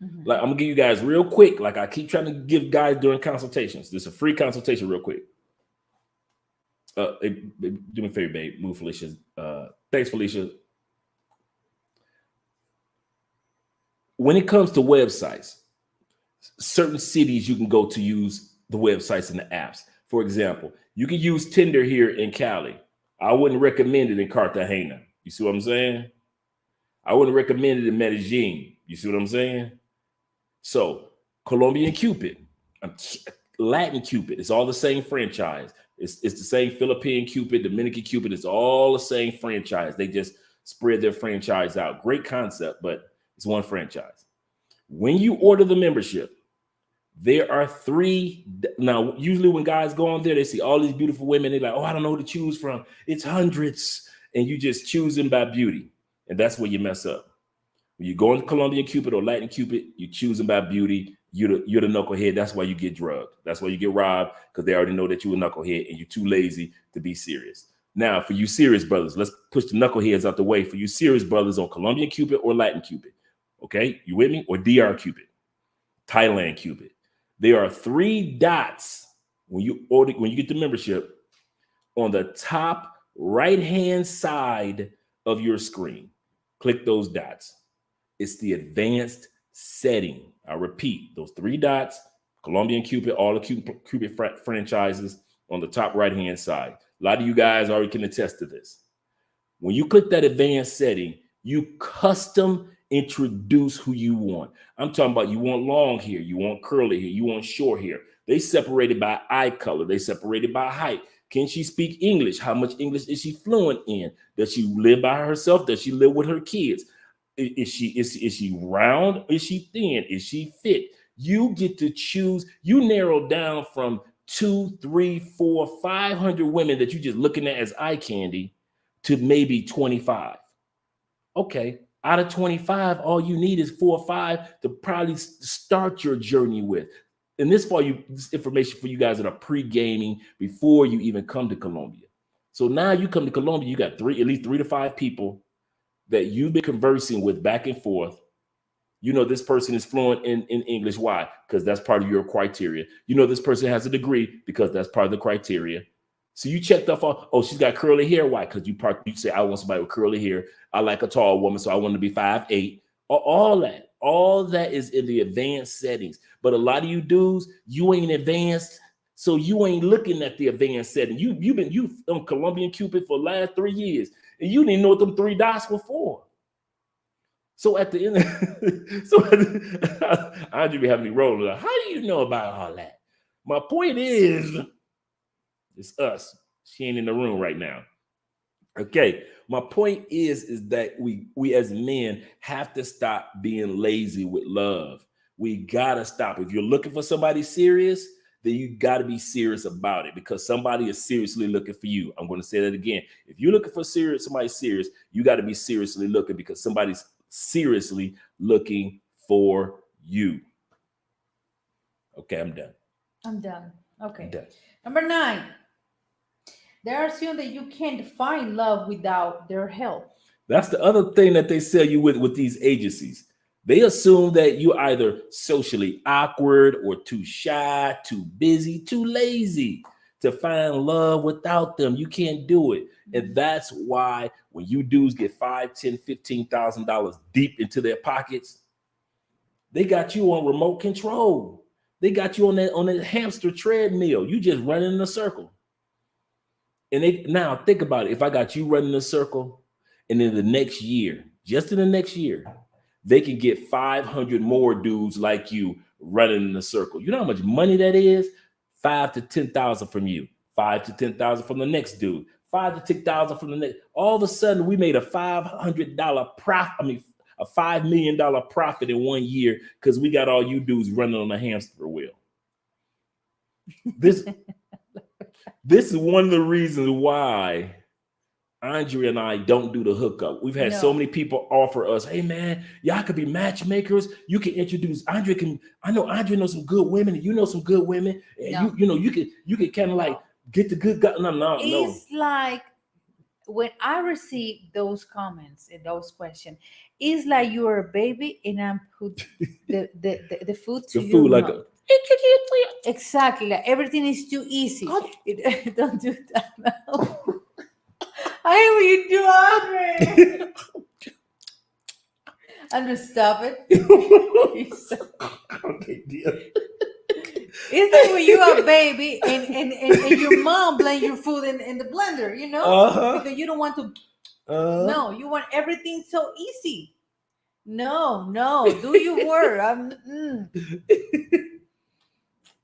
Mm-hmm. Like, I'm gonna give you guys real quick. Like I keep trying to give guys during consultations. This is a free consultation, real quick. Do me a favor, babe. Move Felicia. Thanks, Felicia. When it comes to websites, certain cities you can go to use the websites and the apps. For example, you can use Tinder here in Cali. I wouldn't recommend it in Cartagena. You see what I'm saying? I wouldn't recommend it in Medellin. You see what I'm saying? So, Colombian Cupid, Latin Cupid, it's all the same franchise. It's the same Philippine Cupid, Dominican Cupid. It's all the same franchise. They just spread their franchise out. Great concept, but it's one franchise. When you order the membership, there are 3. Now, usually when guys go on there, they see all these beautiful women. They're like, oh, I don't know who to choose from. It's hundreds. And you just choose them by beauty. And that's where you mess up. When you go into Colombian Cupid or Latin Cupid, you choose them by beauty. You're the knucklehead. That's why you get drugged. That's why you get robbed, because they already know that you're a knucklehead and you're too lazy to be serious. Now, for you serious brothers, let's push the knuckleheads out the way. For you serious brothers on Colombian Cupid or Latin Cupid, okay? You with me? Or DR Cupid, Thailand Cupid. There are 3 dots when you get the membership on the top right-hand side of your screen. Click those dots. It's the advanced setting. I repeat, those 3 dots, Colombian Cupid, all the Cupid franchises on the top right-hand side. A lot of you guys already can attest to this. When you click that advanced setting, you custom introduce who you want. I'm talking about you want long hair, you want curly hair, you want short hair. They separated by eye color. They separated by height. Can she speak English? How much English is she fluent in? Does she live by herself? Does she live with her kids? Is she round? Is she thin? Is she fit? You get to choose. You narrow down from 2, 3, 4, 500 women that you're just looking at as eye candy to maybe 25. Okay, out of 25, all you need is 4 or 5 to probably start your journey with. And this information for you guys that are pre-gaming before you even come to Colombia. So now you come to Colombia, you got at least 3 to 5 people that you've been conversing with back and forth. You know this person is fluent in English. Why? Because that's part of your criteria. You know this person has a degree because that's part of the criteria. So you checked off, oh, she's got curly hair. Why? Because you say, I want somebody with curly hair. I like a tall woman, so I want to be 5'8". All that is in the advanced settings. But a lot of you dudes, you ain't advanced, so you ain't looking at the advanced setting. You've been on Colombian Cupid for the last 3 years, and you didn't know what them 3 dots were for. So at the end, I just be having me rolling. How do you know about all that? My point is, it's us. She ain't in the room right now. Okay, my point is that we as men have to stop being lazy with love. We gotta stop. If you're looking for somebody serious, then you gotta be serious about it, because somebody is seriously looking for you. I'm going to say that again. If you're looking for somebody serious, you got to be seriously looking, because somebody's seriously looking for you. Okay, I'm done. Okay. I'm done. Number 9. They assume that you can't find love without their help. That's the other thing that they sell you with these agencies. They assume that you're either socially awkward or too shy, too busy, too lazy to find love without them. You can't do it. And that's why when you dudes get $5,000, $10,000, $15,000 deep into their pockets, they got you on remote control. They got you on that hamster treadmill. You just running in a circle. And now think about it. If I got you running a circle, and in the next year, just in the next year, they can get 500 more dudes like you running in a circle. You know how much money that is? 5,000 to 10,000 from you, 5,000 to 10,000 from the next dude, 5,000 to 10,000 from the next. All of a sudden, we made a $500 profit. I mean, a $5 million profit in 1 year because we got all you dudes running on a hamster wheel. This is one of the reasons why Andre and I don't do the hookup. We've had so many people offer us, hey man, y'all could be matchmakers. You can introduce Andre. I know Andre knows some good women, and you know some good women. And you can kind of like get the good guy. No. It's like when I receive those comments and those questions, it's like you're a baby and I'm put the food to you. Like a exactly, like everything is too easy. Don't do that now. I hate what you do, Andre. Andre, stop it. Okay, dear. It's like when you're a baby and your mom blend your food in the blender, you know? Because you don't want to. No, you want everything so easy. No, do your work.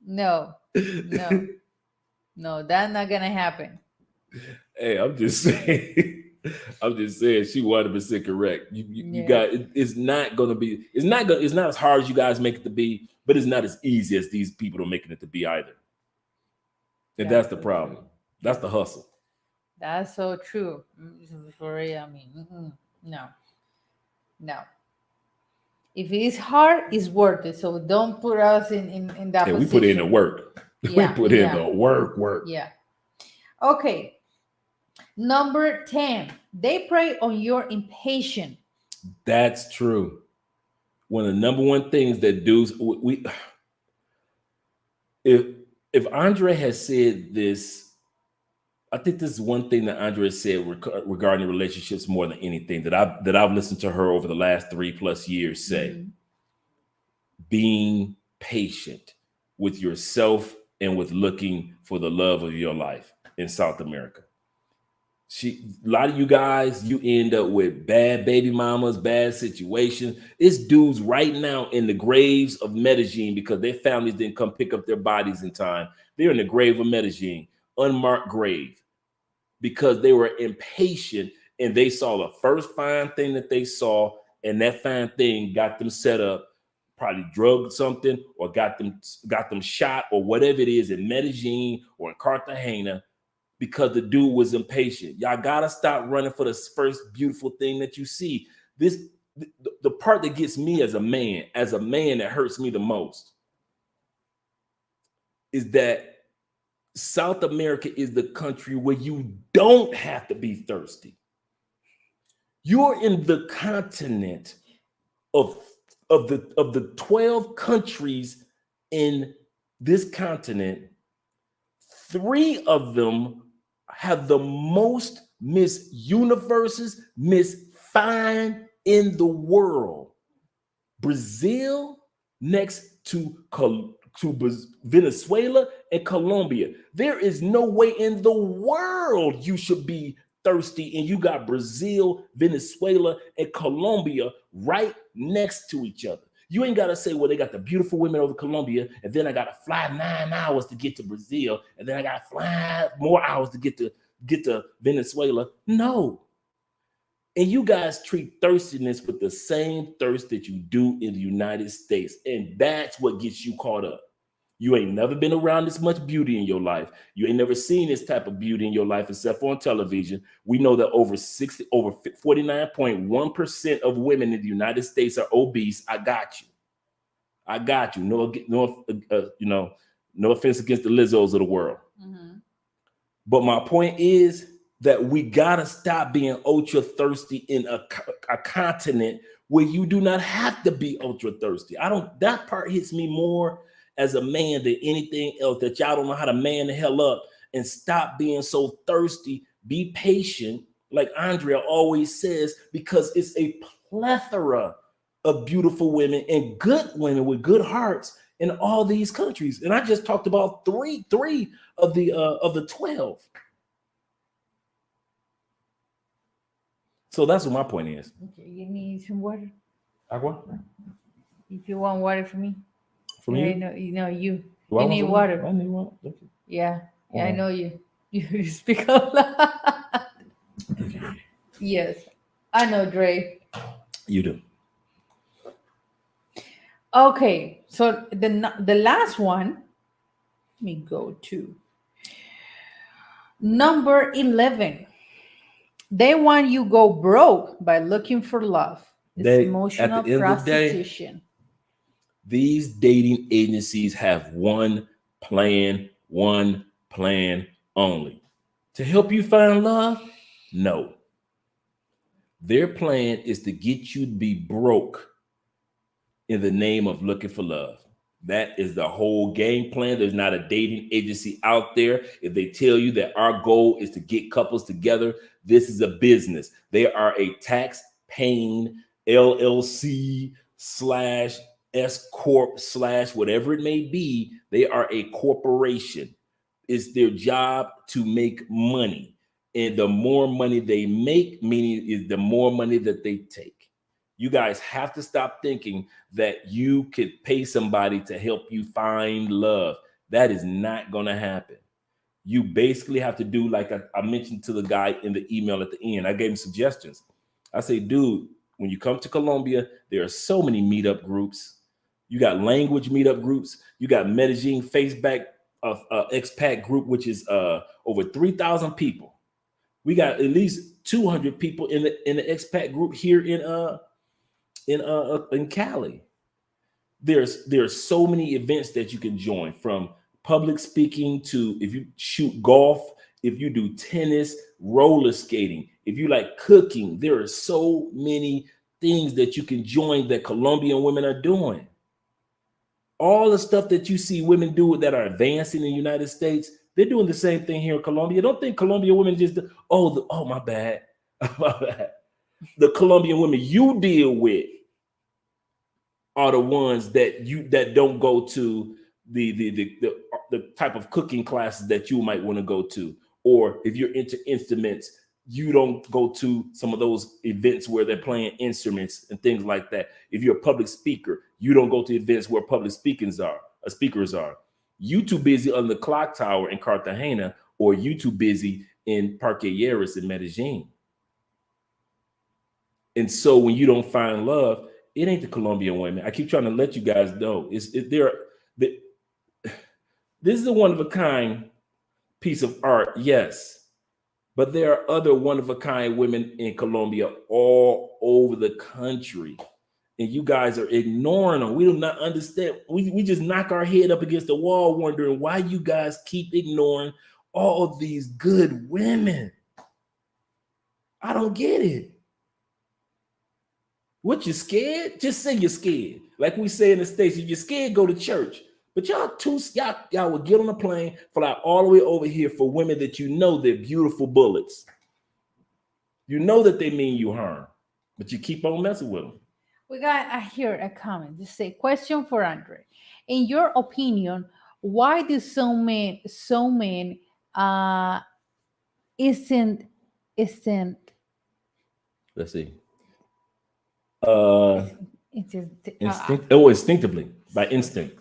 No, that's not gonna happen. Hey, I'm just saying she 100% correct. You got it's not as hard as you guys make it to be, but it's not as easy as these people are making it to be either. And that's the problem. That's the hustle. That's so true. For real, I mean, no. If it is hard, it's worth it. So don't put us in that position. We put in the work. We put in the work. Yeah. Okay. Number 10, they prey on your impatience. That's true. One of the number one things that dudes, if Andre has said this I think this is one thing that Andrea said regarding relationships more than anything that I've listened to her over the last 3+ years say. Being patient with yourself and with looking for the love of your life in South America. A lot of you guys, you end up with bad baby mamas, bad situations. It's dudes right now in the graves of Medellin because their families didn't come pick up their bodies in time. They're in the grave of Medellin, unmarked grave, because they were impatient and they saw the first fine thing that they saw, and that fine thing got them set up, probably drugged something or got them shot or whatever it is in Medellin or in Cartagena, because the dude was impatient. Y'all gotta stop running for the first beautiful thing that you see. The part that gets me as a man that hurts me the most is that South America is the country where you don't have to be thirsty. You're in the continent of the 12 countries in this continent. 3 of them have the most Miss Universes, Miss Fine in the world. Brazil next to Venezuela and Colombia. There is no way in the world you should be thirsty, and you got Brazil, Venezuela, and Colombia right next to each other. You ain't got to say, well, they got the beautiful women over Colombia, and then I got to fly 9 hours to get to Brazil, and then I got to fly more hours to get to Venezuela. No. And you guys treat thirstiness with the same thirst that you do in the United States, and that's what gets you caught up. You ain't never been around this much beauty in your life. You ain't never seen this type of beauty in your life except for on television. We know that over 49.1% of women in the United States are obese. I got you. No offense against the Lizzos of the world. But my point is that we gotta stop being ultra thirsty in a continent where you do not have to be ultra thirsty. That part hits me more as a man than anything else, that y'all don't know how to man the hell up and stop being so thirsty. Be patient, like Andrea always says, because it's a plethora of beautiful women and good women with good hearts in all these countries. And I just talked about three of the 12. So that's what my point is. Okay, you need some water. Agua? If you want water for me. From you? You need water. I need water. Yeah, I know you. You speak a lot. Yes, I know, Dre. You do. Okay, so the last one, let me go to number 11. They want you go broke by looking for love. It's emotional prostitution. These dating agencies have one plan only. To help you find love? No. Their plan is to get you to be broke in the name of looking for love. That is the whole game plan. There's not a dating agency out there. If they tell you that our goal is to get couples together, this is a business. They are a tax-paying LLC / S Corp / whatever it may be. They are a corporation. It's their job to make money. And the more money they make, meaning is the more money that they take. You guys have to stop thinking that you could pay somebody to help you find love. That is not going to happen. You basically have to do like I mentioned to the guy in the email at the end. I gave him suggestions. I say, dude, when you come to Colombia, there are so many meetup groups. You got language meetup groups. You got Medellin Faceback expat group, which is over 3,000 people. We got at least 200 people in the expat group here in Cali. There's so many events that you can join, from public speaking to if you shoot golf, if you do tennis, roller skating, if you like cooking. There are so many things that you can join that Colombian women are doing. All the stuff that you see women do that are advancing in the United States, They're doing the same thing here in Colombia. Don't think Colombian women just oh my bad. My bad. The Colombian women you deal with are the ones that don't go to the type of cooking classes that you might want to go to, or if you're into instruments, you don't go to some of those events where they're playing instruments and things like that. If you're a public speaker, you don't go to events where public speakers are. You too busy on the clock tower in Cartagena, or you too busy in Parque Lleras in Medellin. And so when you don't find love, it ain't the Colombian women. I keep trying to let you guys know. This is a one-of-a-kind piece of art, yes. But there are other one-of-a-kind women in Colombia all over the country. And you guys are ignoring them. We do not understand. We just knock our head up against the wall wondering why you guys keep ignoring all of these good women. I don't get it. What, you scared? Just say you're scared. Like we say in the States, if you're scared, go to church. But y'all would get on a plane, fly all the way over here for women that you know they're beautiful bullets. You know that they mean you harm, but you keep on messing with them. We got here a comment. Just say, question for Andre. In your opinion, why do so many isn't Let's see. Instinctively, by instinct.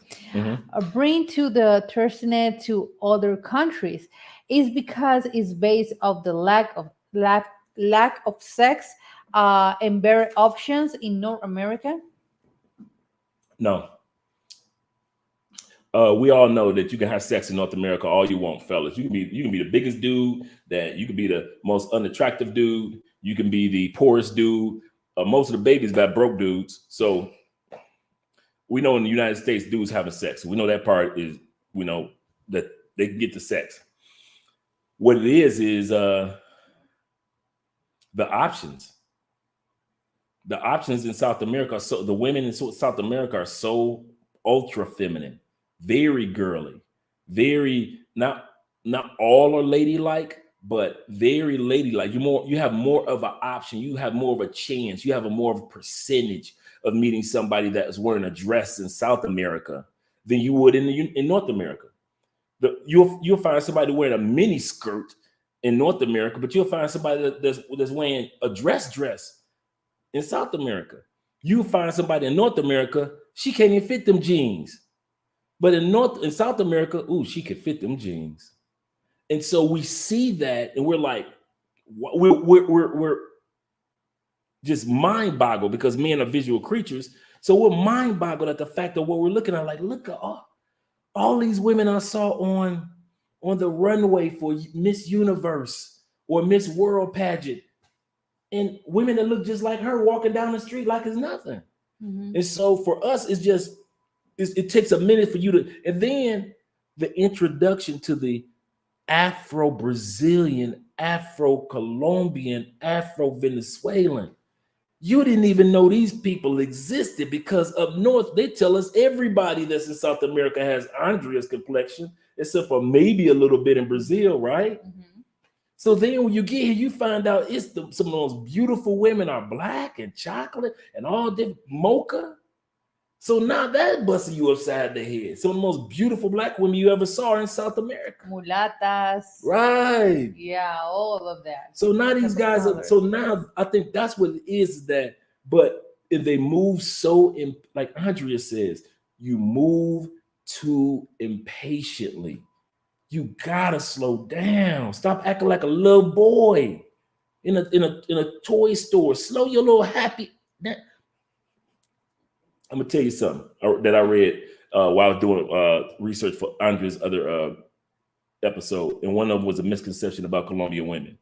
Bring to the internet to other countries is because it's based of the lack of sex and better options in North America? No. We all know that you can have sex in North America all you want, fellas. You can be the biggest dude, that you can be the most unattractive dude, you can be the poorest dude. Most of the babies got broke dudes. So we know in the United States, dudes having sex. We know that part is, we know that they can get the sex. What it is the options. The options in South America. So the women in South America are so ultra feminine, very girly, very not all are ladylike, but very ladylike. You have more of an option. You have more of a chance. You have more of a percentage of meeting somebody that is wearing a dress in South America than you would in North America. You'll find somebody wearing a mini skirt in North America, but you'll find somebody that's wearing a dress in South America. You'll find somebody in North America, she can't even fit them jeans. But in South America, ooh, she could fit them jeans. And so we see that, and we're like, we're just mind boggled, because men are visual creatures. So we're mind boggled at the fact of what we're looking at. Like, look at all these women I saw on the runway for Miss Universe or Miss World pageant, and women that look just like her walking down the street like it's nothing. And so for us, it takes a minute for you to, and then the introduction to the Afro-Brazilian, Afro-Colombian, Afro-Venezuelan. You didn't even know these people existed, because up north, they tell us everybody that's in South America has Andrea's complexion, except for maybe a little bit in Brazil, right? So then when you get here, you find out some of the most beautiful women are black and chocolate and all different mocha. So now that busting you upside the head. Some of the most beautiful black women you ever saw in South America. Mulatas. Right. Yeah, all of that. So now these guys so now I think that's what it is, that, but if they move like Andrea says, you move too impatiently. You gotta slow down. Stop acting like a little boy in a toy store. Slow your little happy. I'm gonna tell you something that I read while I was doing research for Andrea's other episode, and one of them was a misconception about Colombian women.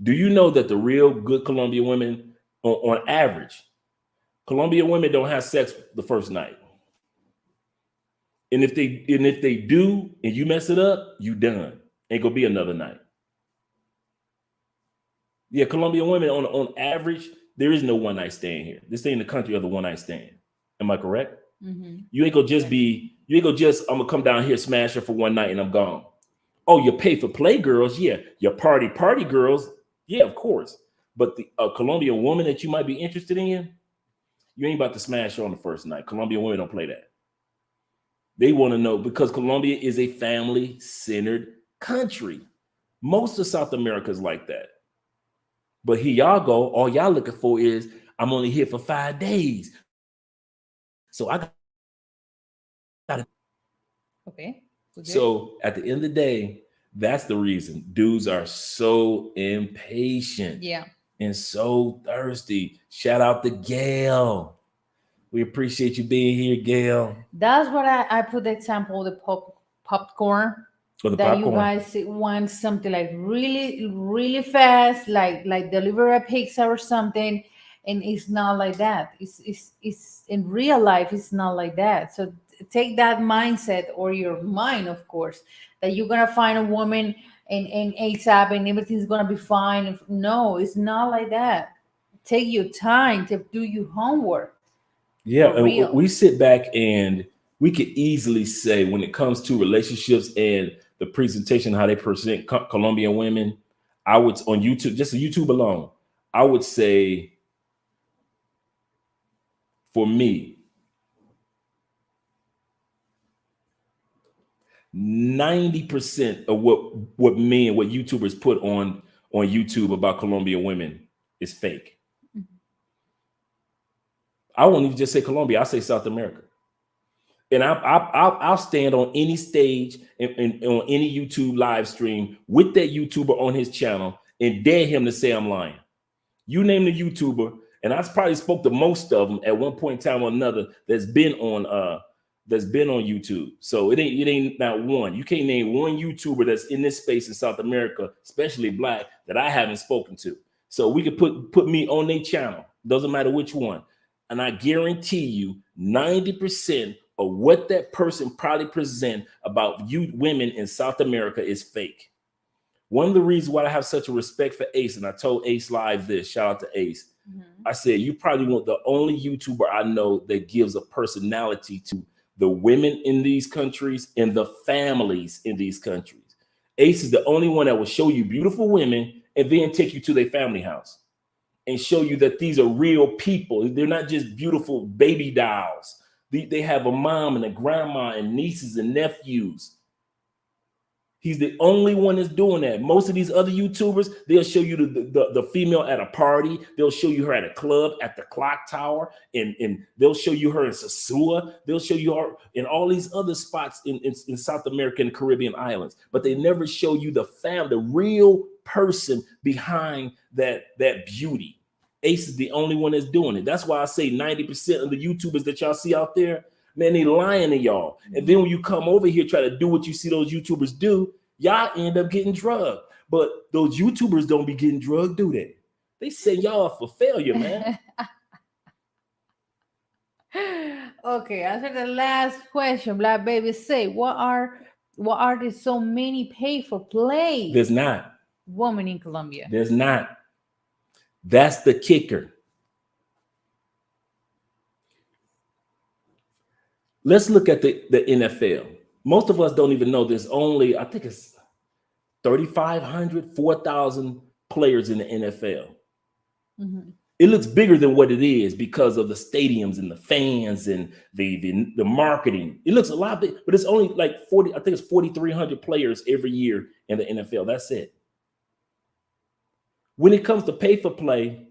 Do you know that the real good Colombian women, on average, Colombian women don't have sex the first night, and if they do, and you mess it up, you done. Ain't gonna be another night. Yeah, Colombian women on average, there is no one night stand here. This ain't the country of the one night stand. Am I correct? You ain't gonna just I'm gonna come down here, smash her for one night, and I'm gone. Oh, your pay for play girls, yeah. Your party girls, yeah, of course. But the Colombian woman that you might be interested in, you ain't about to smash her on the first night. Colombian women don't play that. They want to know, because Colombia is a family-centered country. Most of South America is like that. But here y'all go, all y'all looking for is, I'm only here for 5 days. So I got to. Okay. So at the end of the day, that's the reason dudes are so impatient. Yeah. And so thirsty. Shout out to Gail. We appreciate you being here, Gail. That's what I put the example, the popcorn. The that popcorn. You guys want something like really, really fast, like deliver a pizza or something, and it's not like that. It's in real life, it's not like that. So take that mindset, or your mind, of course, that you're gonna find a woman and ASAP and everything's gonna be fine. No, it's not like that. Take your time to do your homework. Yeah, and we sit back and we could easily say, when it comes to relationships and the presentation, how they present Colombian women, I would, on YouTube, just YouTube alone, I would say, for me, 90% of what men, what YouTubers put on YouTube about Colombian women is fake. Mm-hmm. I won't even just say Colombia, I'll say South America. And I'll stand on any stage and on any YouTube live stream with that YouTuber on his channel and dare him to say I'm lying. You name the YouTuber, and I probably spoke to most of them at one point in time or another that's been on YouTube. So it ain't not one. You can't name one YouTuber that's in this space in South America, especially Black, that I haven't spoken to. So we could put me on their channel. Doesn't matter which one. And I guarantee you 90% of what that person probably present about you women in South America is fake. One of the reasons why I have such a respect for Ace, and I told Ace Live this, shout out to Ace. Mm-hmm. I said, you probably want the only YouTuber I know that gives a personality to the women in these countries and the families in these countries. Ace is the only one that will show you beautiful women and then take you to their family house and show you that these are real people. They're not just beautiful baby dolls. They have a mom and a grandma and nieces and nephews. He's the only one that's doing that. Most of these other YouTubers, they'll show you the female at a party. They'll show you her at a club, at the clock tower, and they'll show you her in Sosua. They'll show you her in all these other spots in South America and Caribbean islands. But they never show you the real person behind that beauty. Ace is the only one that's doing it. That's why I say 90% of the YouTubers that y'all see out there, man, they lying to y'all. And then when you come over here, try to do what you see those YouTubers do, y'all end up getting drugged. But those YouTubers don't be getting drugged, do they? They set y'all up for failure, man. Okay, answer the last question. Black Baby say, what are there so many pay for play? There's not. Women in Colombia. There's not. That's the kicker. Let's look at the NFL. Most of us don't even know there's only, I think it's 3,500, 4,000 players in the NFL. Mm-hmm. It looks bigger than what it is because of the stadiums and the fans and the marketing. It looks a lot big, but it's only like 40, I think it's 4,300 players every year in the NFL. That's it. When it comes to pay for play,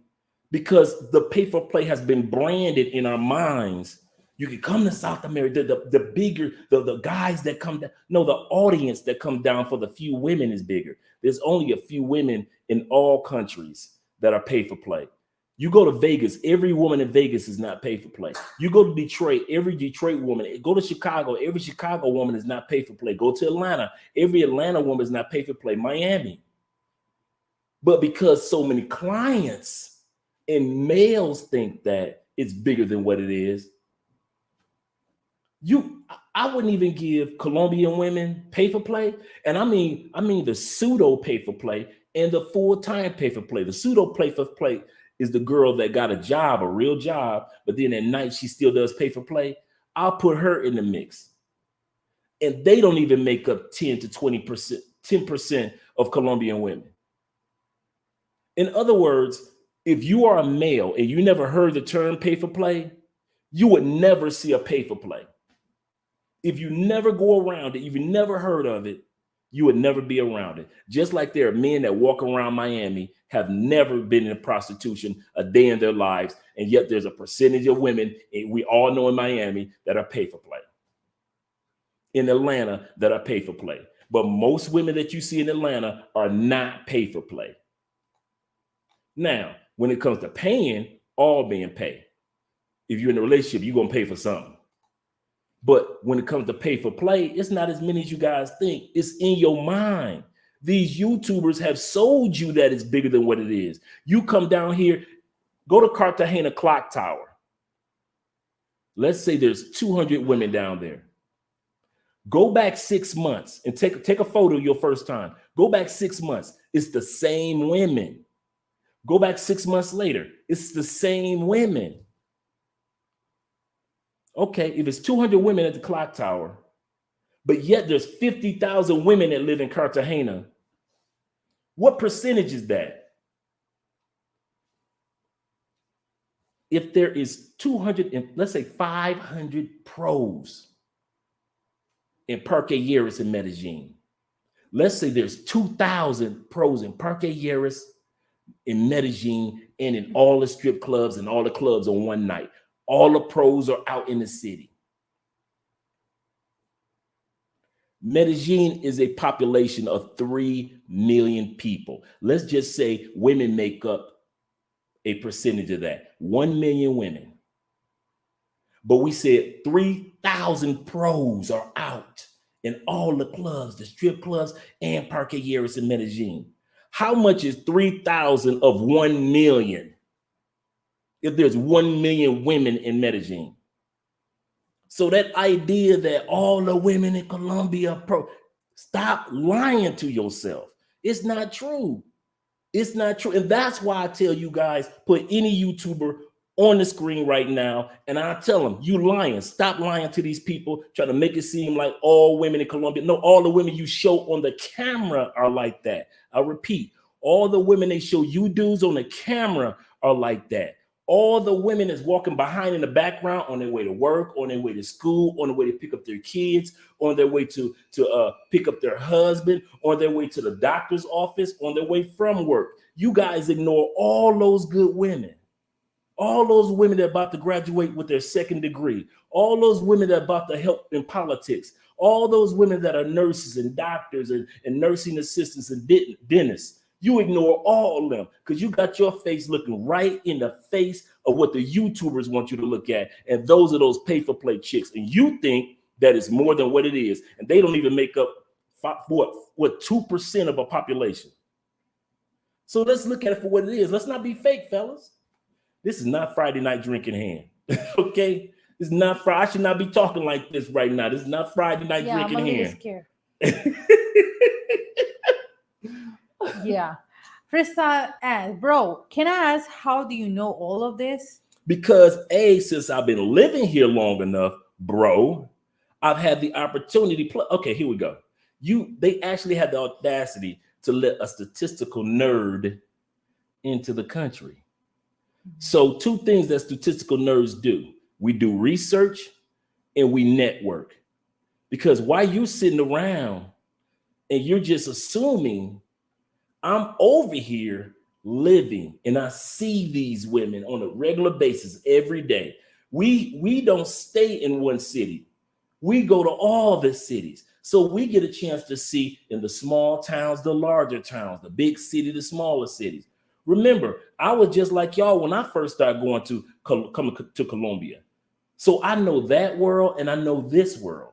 because the pay for play has been branded in our minds, you can come to South America, the bigger, the guys that come down. No, the audience that come down for the few women is bigger. There's only a few women in all countries that are pay for play. You go to Vegas, every woman in Vegas is not pay for play. You go to Detroit, every Detroit woman. Go to Chicago, every Chicago woman is not pay for play. Go to Atlanta, every Atlanta woman is not pay for play. Miami. But because so many clients and males think that it's bigger than what it is, I wouldn't even give Colombian women pay for play. And I mean the pseudo pay for play and the full-time pay for play. The pseudo pay for play is the girl that got a real job, but then at night she still does pay for play. I'll put her in the mix. And they don't even make up 10 to 20% 10% of Colombian women. In other words, if you are a male and you never heard the term pay for play, you would never see a pay for play. If you never go around it, if you never heard of it, you would never be around it. Just like there are men that walk around Miami, have never been in prostitution a day in their lives, and yet there's a percentage of women, and we all know in Miami, that are pay for play. In Atlanta, that are pay for play. But most women that you see in Atlanta are not pay for play. Now, when it comes to paying, all men pay. If you're in a relationship, you're going to pay for something. But when it comes to pay for play, it's not as many as you guys think. It's in your mind. These YouTubers have sold you that it's bigger than what it is. You come down here, go to Cartagena Clock Tower. Let's say there's 200 women down there. Go back 6 months and take a photo your first time. Go back 6 months. It's the same women. Go back 6 months later. It's the same women. Okay, if it's 200 women at the clock tower, but yet there's 50,000 women that live in Cartagena, what percentage is that? If there is 200, and let's say 500 pros in Parque Lleras in Medellin. Let's say there's 2,000 pros in Parque Lleras, in Medellin, and in all the strip clubs and all the clubs on one night. All the pros are out in the city. Medellin is a population of 3 million people. Let's just say women make up a percentage of that. 1 million women. But we said 3,000 pros are out in all the clubs, the strip clubs, and Parque Lleras in Medellin. How much is 3,000 of 1 million? If there's 1 million women in Medellin. So that idea that all the women in Colombia are stop lying to yourself. It's not true. It's not true. And that's why I tell you guys, put any YouTuber on the screen right now, and I tell them, you lying. Stop lying to these people, trying to make it seem like all women in Colombia. No, all the women you show on the camera are like that. I repeat, all the women they show you dudes on the camera are like that. All the women that's walking behind in the background on their way to work, on their way to school, on their way to pick up their kids, on their way to pick up their husband, on their way to the doctor's office, on their way from work. You guys ignore all those good women. All those women that are about to graduate with their second degree. All those women that are about to help in politics. All those women that are nurses and doctors and nursing assistants and dentists. You ignore all of them because you got your face looking right in the face of what the YouTubers want you to look at. And those are those pay-for-play chicks. And you think that is more than what it is. And they don't even make up what 2% of a population. So let's look at it for what it is. Let's not be fake, fellas. This is not Friday night drinking hand. Okay? This is not Friday. I should not be talking like this right now. This is not Friday night drinking hand. Yeah, I'm scared. Yeah. Freestyle asks, bro, can I ask, how do you know all of this? Because since I've been living here long enough, bro, I've had the opportunity. Okay, here we go. They actually had the audacity to let a statistical nerd into the country. So 2 things that statistical nerds do. We do research and we network. Because while you're sitting around and you're just assuming, I'm over here living and I see these women on a regular basis every day. We don't stay in one city. We go to all the cities. So we get a chance to see in the small towns, the larger towns, the big city, the smaller cities. Remember, I was just like y'all when I first started going to coming to Colombia. So I know that world and I know this world.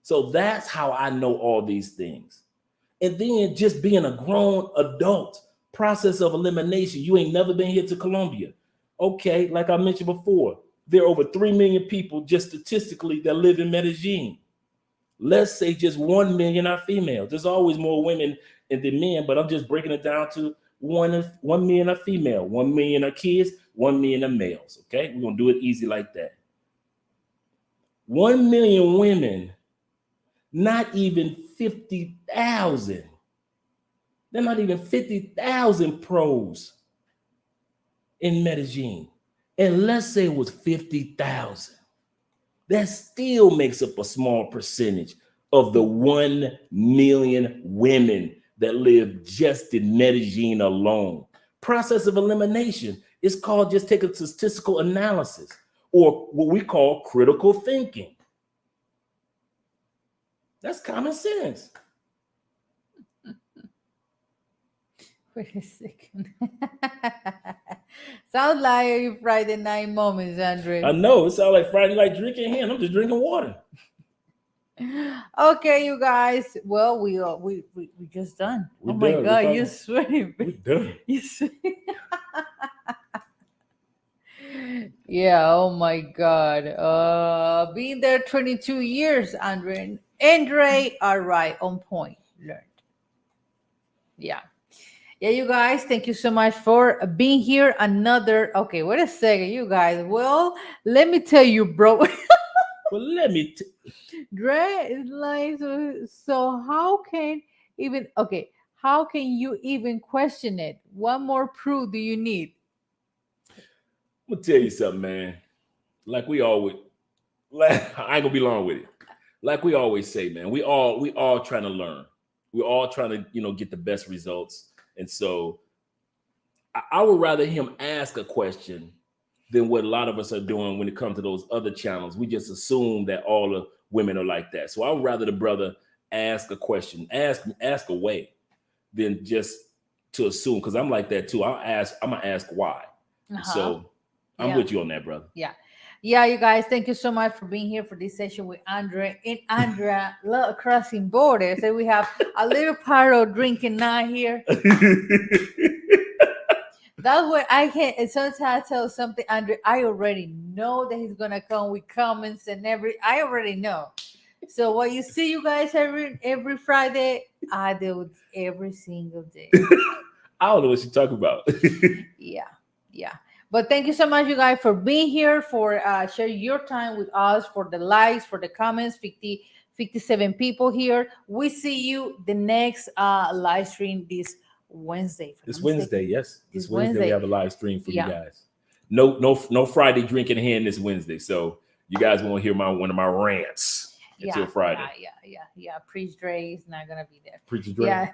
So that's how I know all these things. And then just being a grown adult, process of elimination. You ain't never been here to Colombia. Okay, like I mentioned before, there are over 3 million people just statistically that live in Medellin. Let's say just 1 million are female. There's always more women than men, but I'm just breaking it down to 1 million are female, 1 million are kids, 1 million are males. Okay, we're gonna do it easy like that. 1 million women, not even 50,000 They're not even 50,000 pros in Medellin. And let's say it was 50,000. That still makes up a small percentage of the 1 million women that live just in Medellin alone. Process of elimination is called just take a statistical analysis, or what we call critical thinking. That's common sense. Wait a second. Sounds like Friday night moments, Andre. I know it sounds like Friday night drinking here, and I'm just drinking water. Okay, you guys. Well, we just done. We're oh my done. God, you're sweating. We're done. You sweating. Yeah. Oh my God. Being there 22 years, Andre. Andre, all right, on point. Learned. Yeah. Yeah, you guys, thank you so much for being here. Okay, wait a second, you guys. Well, let me tell you, bro. Well, let me. Dre is like, so how can how can you even question it? What more proof do you need? I'm gonna tell you something, man. Like we always, I ain't gonna be long with it. Like we always say, man, we all trying to learn. We're all trying to, get the best results. And so I would rather him ask a question than what a lot of us are doing when it comes to those other channels. We just assume that all the women are like that. So I would rather the brother ask a question, ask away, than just to assume, because I'm like that too. I'm gonna ask why. So I'm with you on that, brother. Yeah, you guys, thank you so much for being here for this session with Andre and Andrea crossing borders. And we have a little part of drinking now here. That's what I can. And sometimes I tell something, Andre, I already know that he's gonna come with comments and I already know. So what you see, you guys, every Friday, I do it every single day. I don't know what you're talking about. Yeah. But thank you so much, you guys, for being here, for sharing your time with us, for the likes, for the comments. 57 people here. We see you the next live stream this Wednesday. This Wednesday, yes. This Wednesday we have a live stream for you guys. No Friday drinking hand this Wednesday. So you guys won't hear one of my rants until Friday. Yeah. Priest Dre is not gonna be there. Priest Dre. Yeah.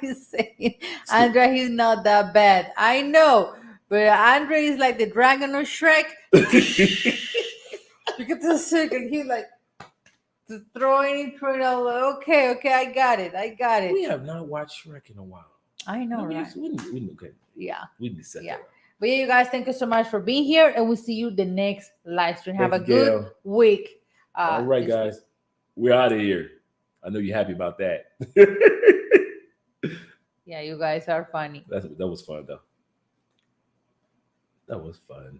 He's saying Andre, he's not that bad. I know. But Andre is like the dragon of Shrek. Look at the second. He's like throwing okay, I got it. We have not watched Shrek in a while. I know, right? Okay. Yeah. We need to set that up. But yeah, you guys, thank you so much for being here, and we'll see you the next live stream. Have a good week. All right, guys. We're out of here. I know you're happy about that. Yeah, you guys are funny. That was fun, though. That was fun.